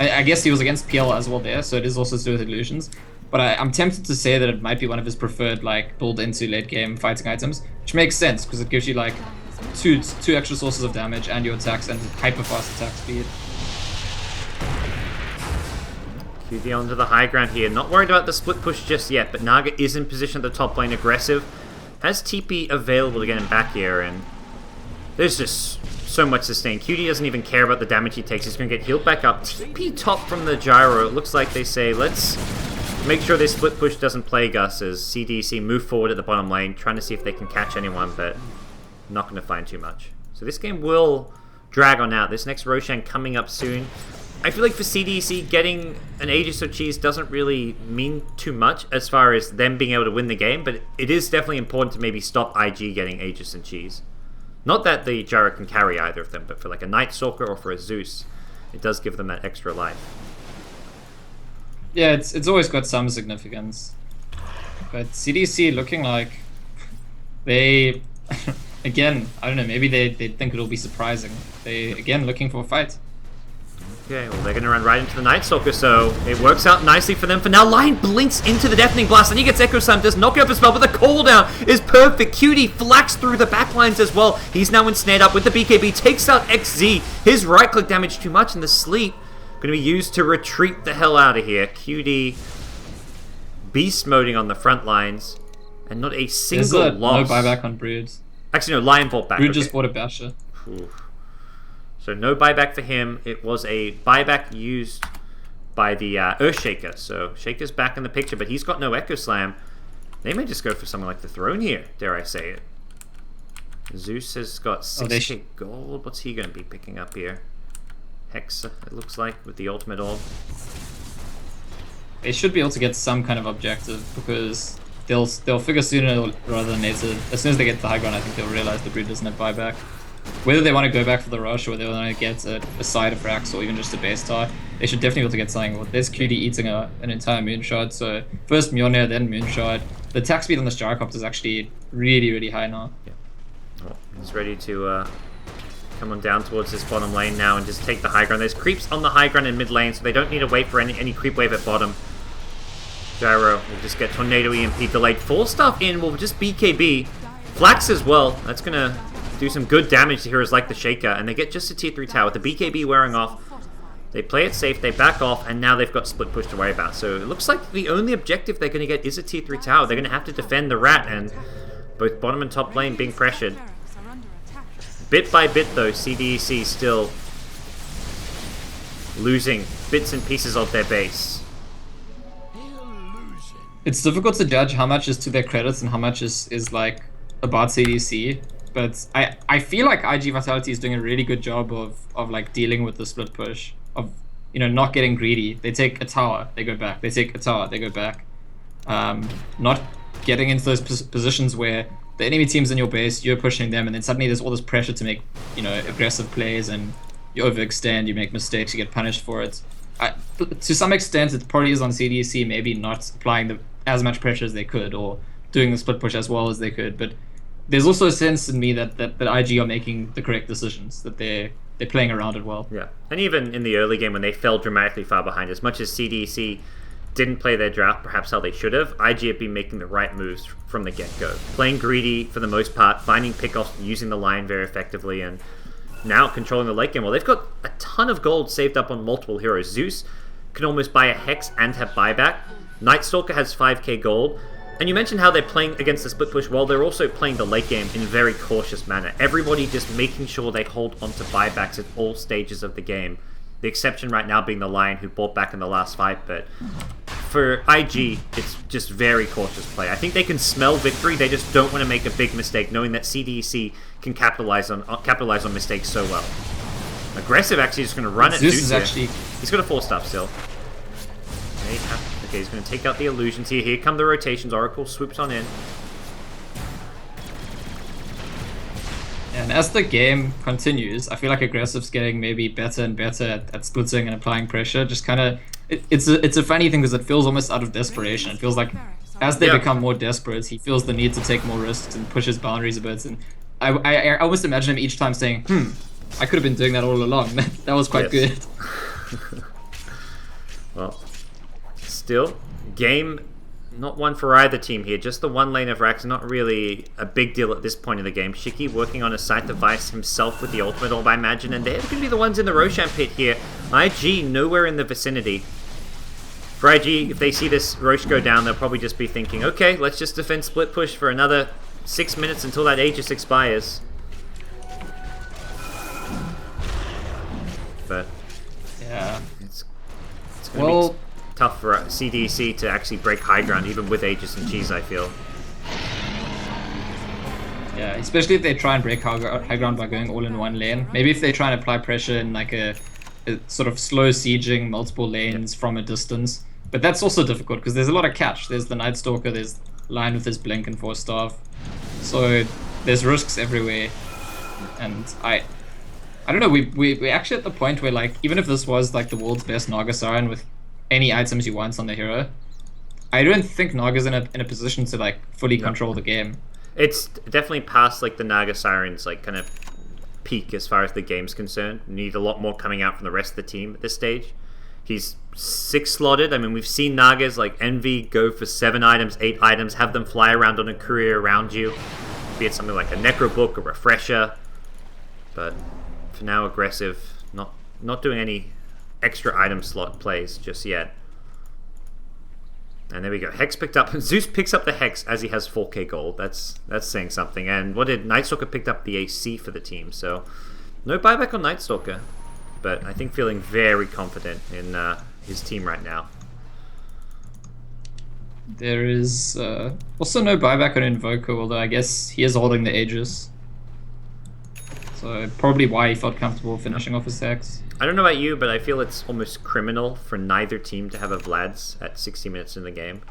I guess he was against PL as well there, so it is also to do with illusions. But I'm tempted to say that it might be one of his preferred like build into late game fighting items, which makes sense because it gives you like two extra sources of damage and your attacks and hyper fast attack speed. QD onto the high ground here. Not worried about the split push just yet, but Naga is in position at the top lane, aggressive. Has TP available to get him back here, and there's just so much sustain. QD doesn't even care about the damage he takes. He's going to get healed back up. TP top from the gyro. It looks like they say, let's make sure this split push doesn't plague us as CDC move forward at the bottom lane, trying to see if they can catch anyone, but not going to find too much. So this game will drag on out. This next Roshan coming up soon. I feel like for CDC, getting an Aegis of Cheese doesn't really mean too much as far as them being able to win the game, but it is definitely important to maybe stop IG getting Aegis and Cheese. Not that the Gyro can carry either of them, but for like a Night Stalker or for a Zeus, it does give them that extra life. Yeah, it's always got some significance. But CDC looking like they, again, I don't know, maybe they think it'll be surprising. They, again, looking for a fight. Okay, well, they're going to run right into the Night Stalker, so it works out nicely for them. For now, Lion blinks into the Deafening Blast, and he gets Echo Slam, does knock out the spell, but the cooldown is perfect. QD flaks through the backlines as well. He's now ensnared up with the BKB, takes out XZ. His right-click damage too much, and the sleep going to be used to retreat the hell out of here. QD beast moding on the front lines, and not a single loss. No buyback on Brood. Actually, no, Lion Vault back. Brood just bought a Basher. Oof. So no buyback for him. It was a buyback used by the Earthshaker. So Shaker's back in the picture, but he's got no Echo Slam. They may just go for something like the Throne here, dare I say it. Zeus has got 6k gold. What's he going to be picking up here? Hexa, it looks like, with the ultimate orb. They should be able to get some kind of objective because they'll figure sooner rather than later. As soon as they get to the high ground, I think they'll realize the Brood doesn't have buyback. Whether they want to go back for the rush or they want to get a side of Rax or even just a base tar, they should definitely be able to get something. Well, there's QD eating an entire Moonshard, so first Mjolnir, then Moonshard. The attack speed on this Gyrocopter is actually really, really high now. Yeah. Well, he's ready to come on down towards this bottom lane now and just take the high ground. There's creeps on the high ground in mid lane, so they don't need to wait for any creep wave at bottom. Gyro will just get Tornado EMP delayed. Full stuff in will just BKB. Flax as well. That's going to do some good damage to heroes like the Shaker, and they get just a tier 3 tower with the BKB wearing off. They play it safe, they back off, and now they've got split push to worry about. So it looks like the only objective they're going to get is a tier 3 tower. They're going to have to defend the Rat, and both bottom and top lane being pressured. Bit by bit though, CDEC still losing bits and pieces of their base. It's difficult to judge how much is to their credits and how much is like about CDC. But I feel like IG Vitality is doing a really good job of like dealing with the split push, of, you know, not getting greedy. They take a tower, they go back. They take a tower, they go back. Not getting into those positions where the enemy team's in your base, you're pushing them, and then suddenly there's all this pressure to make, you know, aggressive plays, and you overextend, you make mistakes, you get punished for it. To some extent, it probably is on CDC, maybe not applying as much pressure as they could, or doing the split push as well as they could, but there's also a sense in me that IG are making the correct decisions, that they're playing around it well. Yeah, and even in the early game when they fell dramatically far behind, as much as CDC didn't play their draft perhaps how they should have, IG have been making the right moves from the get-go. Playing greedy for the most part, finding pickoffs, using the line very effectively, and now controlling the late game. Well, they've got a ton of gold saved up on multiple heroes. Zeus can almost buy a Hex and have buyback. Night Stalker has 5k gold. And you mentioned how they're playing against the split push. Well, they're also playing the late game in a very cautious manner. Everybody just making sure they hold onto buybacks at all stages of the game. The exception right now being the Lion, who bought back in the last fight. But for IG, it's just very cautious play. I think they can smell victory. They just don't want to make a big mistake, knowing that CDEC can capitalize on mistakes so well. Aggressive, actually, just going to run at Zeus is actually... He's got a 4-star still. Okay, he's going to take out the illusions here. Here come the rotations. Oracle swoops on in. And as the game continues, I feel like Aggressive's getting maybe better and better at splitting and applying pressure. Just kind of... It's a funny thing because it feels almost out of desperation. It feels like as they become more desperate, he feels the need to take more risks and push his boundaries a bit. And I almost imagine him each time saying, I could have been doing that all along. That was quite good. Well, still, game not one for either team here. Just the one lane of Rax, not really a big deal at this point in the game. Shiki working on a site device himself with the ultimate orb, I imagine, and they're going to be the ones in the Roshan pit here. IG nowhere in the vicinity. For IG, if they see this Rosh go down, they'll probably just be thinking, okay, let's just defend split push for another 6 minutes until that Aegis expires. But yeah, it's going to be tough for CDEC to actually break high ground, even with Aegis and Cheese, I feel. Yeah, especially if they try and break high ground by going all in one lane. Maybe if they try and apply pressure in like a sort of slow sieging multiple lanes from a distance. But that's also difficult because there's a lot of catch. There's the Night Stalker, there's Lion with his Blink and 4-staff. So there's risks everywhere. And I don't know, we're actually at the point where, like, even if this was like the world's best Naga Siren with any items you want on the hero, I don't think Naga's in a position to like fully control the game. It's definitely past like the Naga Siren's like kind of peak as far as the game's concerned. You need a lot more coming out from the rest of the team at this stage. He's 6 slotted. I mean, we've seen Nagas like Envy go for 7 items, 8 items, have them fly around on a courier around you, be it something like a Necro Book, a Refresher. But for now, Aggressive not doing any extra item slot plays just yet. And there we go. Hex picked up. Zeus picks up the Hex as he has 4k gold. That's saying something. And what did Night Stalker picked up the AC for the team? So no buyback on Night Stalker, but I think feeling very confident in his team right now. There is also no buyback on Invoker, although I guess he is holding the Aegis. So probably why he felt comfortable finishing off his Hex. I don't know about you, but I feel it's almost criminal for neither team to have a Vlad's at 60 minutes in the game.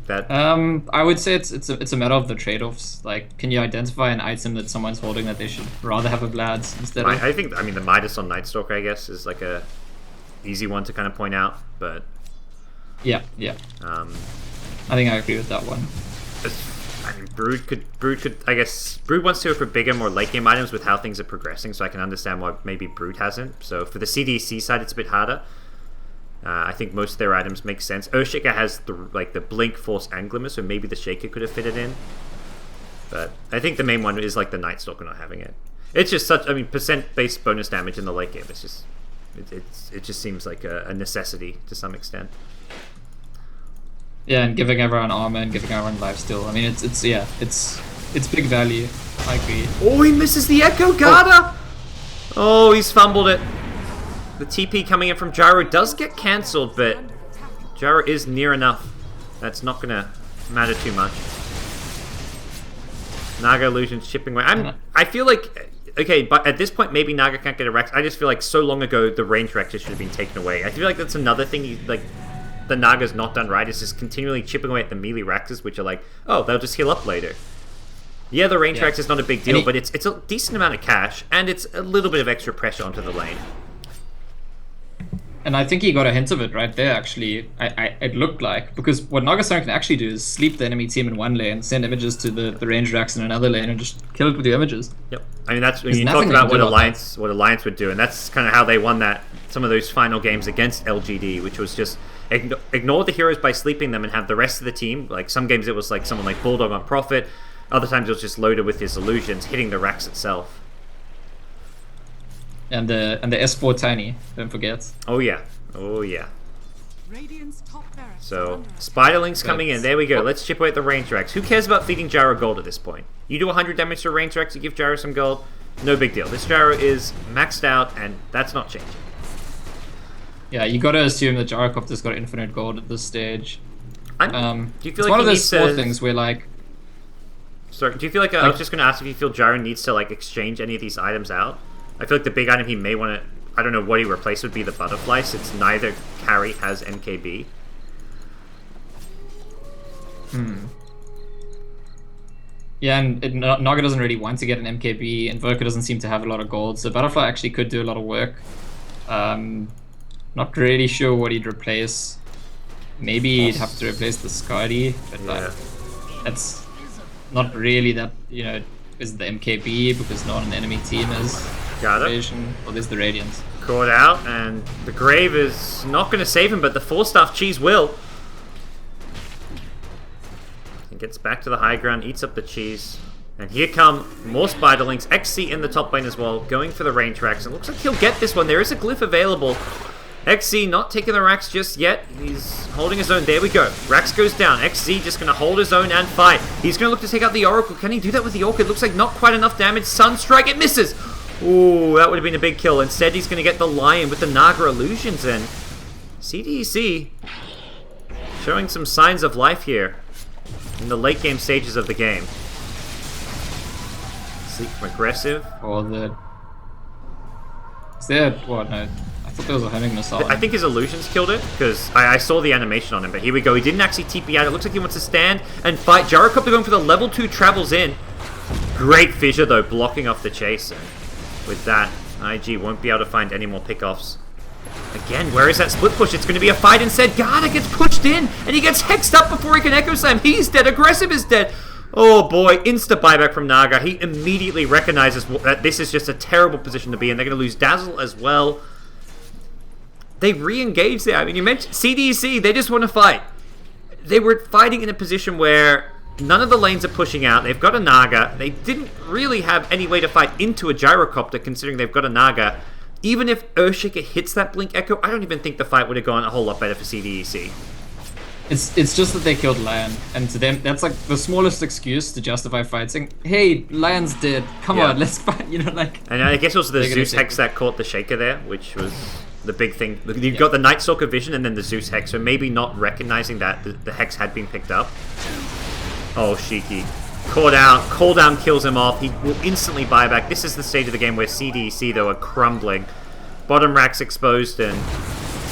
That I would say it's a matter of the trade-offs. Like, can you identify an item that someone's holding that they should rather have a Vlad's instead of? I think, I mean, the Midas on Night Stalker, I guess, is like a easy one to kind of point out, but yeah. I think I agree with that one. I mean, Brood could, I guess, Brood wants to go for bigger, more late game items with how things are progressing, so I can understand why maybe Brood hasn't. So for the CDEC side, it's a bit harder. I think most of their items make sense. Earthshaker has the Blink, Force, and Glimmer, so maybe the Shaker could have fitted in. But I think the main one is like the Night Stalker not having it. It's just such, I mean, percent-based bonus damage in the late game. It's just, it just seems like a necessity to some extent. Yeah, and giving everyone armor and giving everyone lifesteal. I mean, it's big value. I agree. Oh, he misses the Echo Garda! Oh, he's fumbled it. The TP coming in from Gyro does get cancelled, but Gyro is near enough. That's not going to matter too much. Naga Illusion's chipping away. I feel like, okay, but at this point, maybe Naga can't get a Rex. I just feel like so long ago, the range Rexes should have been taken away. I feel like that's another thing, like, the Naga's not done right. It's just continually chipping away at the melee Rexes, which are like, oh, they'll just heal up later. Yeah, the range Rex is not a big deal, but it's a decent amount of cash, and it's a little bit of extra pressure onto the lane. And I think he got a hint of it right there, actually. It looked like. Because what Nagastar can actually do is sleep the enemy team in one lane, send images to the range racks in another lane, and just kill it with your images. Yep. I mean, that's when you talk about what Alliance would do, and that's kind of how they won some of those final games against LGD, which was just ignore the heroes by sleeping them and have the rest of the team. Like some games it was like someone like Bulldog on Prophet, Other times it was just loaded with his illusions, hitting the racks itself. And the S4 Tiny, don't forget. Oh yeah, oh yeah. Radiant's top barracks are So, under attack. Spiderlings coming in. There we go. Let's chip away at the range racks. Who cares about feeding Gyro gold at this point? You do 100 damage to range racks, you give Gyro some gold. No big deal. This Gyro is maxed out, and that's not changing. Yeah, you gotta assume that Gyrocopter's got infinite gold at this stage. Do you feel It's like one he of those needs small to... things where, like... Sorry, do you feel like... I was just going to ask if you feel Gyro needs to, like, exchange any of these items out. I feel like the big item he may want to... I don't know what he replaced would be the Butterfly, since neither carry has NKB. Yeah, and Naga doesn't really want to get an MKB, Invoker doesn't seem to have a lot of gold, so Butterfly actually could do a lot of work. Not really sure what he'd replace. Maybe he'd have to replace the Skadi, but like, that's not really that, you know, is the MKB, because not an enemy team is. Got it. Invasion. Well, there's the Radiant. Caught out, and the Grave is not going to save him, but the 4-staff cheese will. He gets back to the high ground, eats up the cheese. And here come more Spiderlings. XC in the top lane as well, going for the range racks. It looks like he'll get this one. There is a glyph available. XC not taking the racks just yet. He's holding his own. There we go. Rax goes down. XC just going to hold his own and fight. He's going to look to take out the Oracle. Can he do that with the Orchid? Looks like not quite enough damage. Sunstrike, it misses. Ooh, that would have been a big kill. Instead, he's going to get the Lion with the Naga illusions in. CDEC showing some signs of life here in the late game stages of the game. Sleep from aggressive. Or the... Is there... What? No. I thought there was a homing missile. I think his illusions killed it, because I saw the animation on him, but here we go. He didn't actually TP out. It looks like he wants to stand and fight. Gyrocopter going for the level 2 travels in. Great fissure, though, blocking off the chase. And with that, IG won't be able to find any more pickoffs. Again, where is that split push? It's going to be a fight instead. Garda gets pushed in, and he gets hexed up before he can Echo Slam. He's dead. Aggressive is dead. Oh boy, insta buyback from Naga. He immediately recognizes that this is just a terrible position to be in. They're going to lose Dazzle as well. They re-engage there. I mean, you mentioned CDEC, they just want to fight. They were fighting in a position where none of the lanes are pushing out. They've got a Naga. They didn't really have any way to fight into a Gyrocopter, considering they've got a Naga. Even if Earthshaker hits that Blink Echo, I don't even think the fight would have gone a whole lot better for CDEC. It's just that they killed Lion, and to them, that's like the smallest excuse to justify fighting. Hey, Lion's dead. Come on, let's fight. You know, like. And I guess also the Zeus Hex it. that caught the Shaker there, which was the big thing. You've got the Night Stalker vision and then the Zeus Hex, so maybe not recognizing that the Hex had been picked up. Oh, Shiki. Caught out. Cooldown kills him off. He will instantly buy back. This is the stage of the game where CDEC, though, are crumbling. Bottom racks exposed, and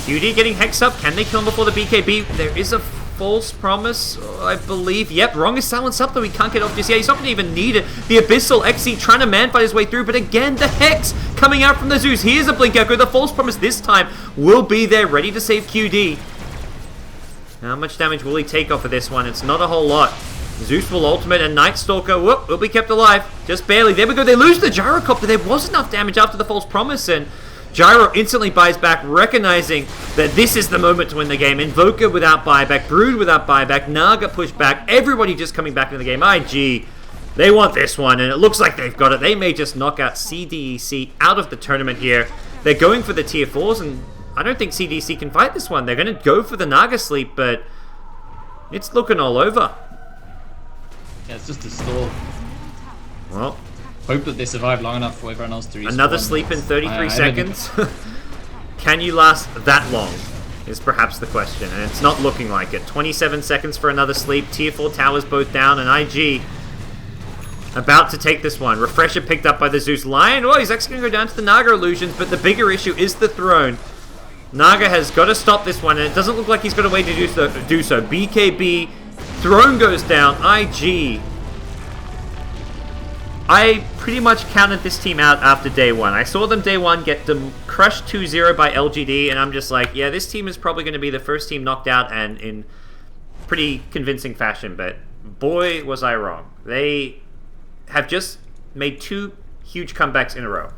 QD getting hexed up. Can they kill him before the BKB? There is a false promise, I believe. Yep, wrong is silenced up, though. He can't get off just yet. He's not going to even need it. The Abyssal XC trying to man fight his way through, but again, the Hex coming out from the Zeus. Here's a Blink Echo. The false promise this time will be there, ready to save QD. How much damage will he take off of this one? It's not a whole lot. Zeus will ultimate, and Night Stalker will be kept alive. Just barely. There we go. They lose the Gyrocopter. There was enough damage after the false promise, and Gyro instantly buys back, recognizing that this is the moment to win the game. Invoker without buyback, Brood without buyback, Naga pushed back, everybody just coming back into the game. IG, they want this one, and it looks like they've got it. They may just knock out CDEC out of the tournament here. They're going for the tier 4s, and I don't think CDEC can fight this one. They're going to go for the Naga sleep, but it's looking all over. Yeah, it's just a stall. Well, hope that they survive long enough for everyone else to respawn. another sleep in 33 seconds. Can you last that long? Is perhaps the question, and it's not looking like it. 27 seconds for another sleep. Tier 4 towers both down, and IG about to take this one. Refresher picked up by the Zeus Lion. Oh, he's actually going to go down to the Naga illusions, but the bigger issue is the throne. Naga has got to stop this one, and it doesn't look like he's got a way to do so. BKB, throne goes down. IG. I pretty much counted this team out after day one. I saw them day one get them crushed 2-0 by LGD, and I'm just like, yeah, this team is probably going to be the first team knocked out, and in pretty convincing fashion, but boy, was I wrong. They have just made 2 huge comebacks in a row.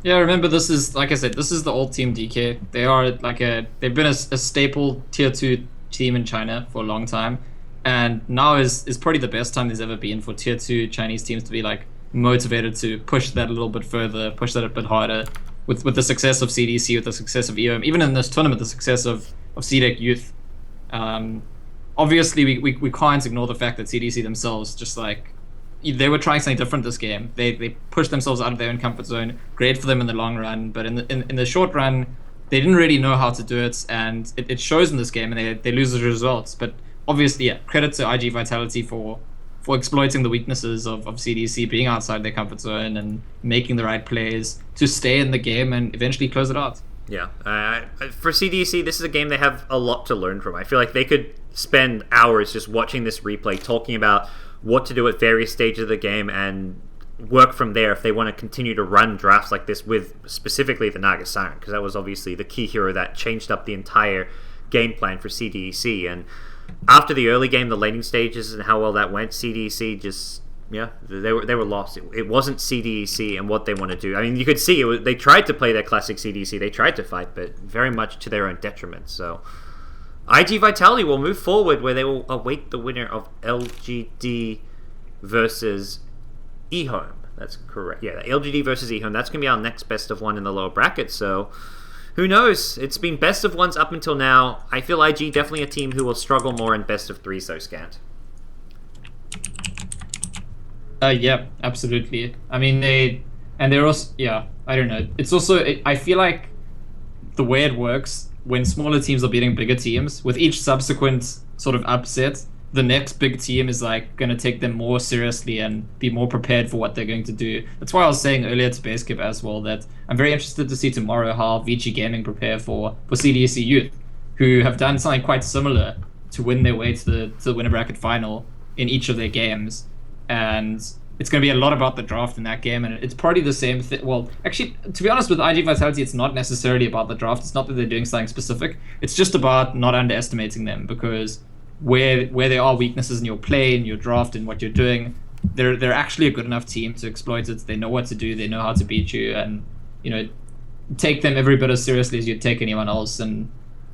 Yeah, remember, this is, like I said, this is the old Team DK. They are like they've been a staple tier 2 team in China for a long time. And now is probably the best time there's ever been for tier 2 Chinese teams to be like motivated to push that a little bit further, push that a bit harder. With the success of CDC, with the success of EOM, even in this tournament, the success of CDEC Youth. Obviously, we can't ignore the fact that CDC themselves just like they were trying something different this game. They pushed themselves out of their own comfort zone. Great for them in the long run, but in the short run, they didn't really know how to do it, and it shows in this game, and they lose the results. But obviously, yeah, credit to iG Vitality for exploiting the weaknesses of CDC, being outside their comfort zone and making the right plays to stay in the game and eventually close it out. Yeah, for CDC, this is a game they have a lot to learn from. I feel like they could spend hours just watching this replay, talking about what to do at various stages of the game, and work from there if they want to continue to run drafts like this with specifically the Naga Siren, because that was obviously the key hero that changed up the entire game plan for CDC. And after the early game, the laning stages and how well that went, CDC just, yeah, they were lost. It wasn't CDC and what they want to do. I mean, you could see they tried to play their classic CDC. They tried to fight, but very much to their own detriment. So iG Vitality will move forward, where they will await the winner of LGD versus eHome. That's correct. Yeah, LGD versus eHome. That's going to be our next best of one in the lower bracket. So who knows? It's been best of ones up until now. I feel iG definitely a team who will struggle more in best of threes, though, Scant. Yeah, absolutely. I mean, they're also, yeah, I don't know. It's also, I feel like the way it works when smaller teams are beating bigger teams, with each subsequent sort of upset, the next big team is like going to take them more seriously and be more prepared for what they're going to do. That's why I was saying earlier to Basecamp as well that I'm very interested to see tomorrow how Vici Gaming prepare for CDEC Youth, who have done something quite similar to win their way to the winner bracket final in each of their games. And it's going to be a lot about the draft in that game, and it's probably the same thing. Well, actually, to be honest, with iG Vitality, it's not necessarily about the draft. It's not that they're doing something specific. It's just about not underestimating them, because where there are weaknesses in your play, in your draft, in what you're doing, they're actually a good enough team to exploit it. They know what to do. They know how to beat you, and take them every bit as seriously as you'd take anyone else. And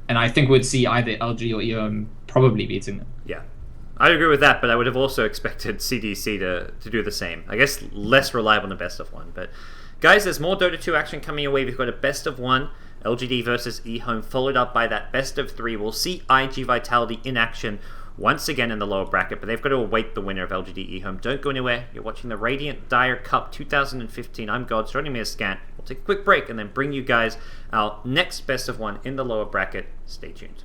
I think we'd see either LG or EOM probably beating them. Yeah. I agree with that, but I would have also expected CDC to do the same. I guess less reliable than best of one. But guys, there's more Dota 2 action coming your way. We've got a best of one, LGD versus eHome, followed up by that best of 3. We'll see iG Vitality in action once again in the lower bracket, but they've got to await the winner of LGD eHome. Don't go anywhere. You're watching the Rad&Dire Cup 2015. I'm GoDz, joining me as Scant. We'll take a quick break and then bring you guys our next best of one in the lower bracket. Stay tuned.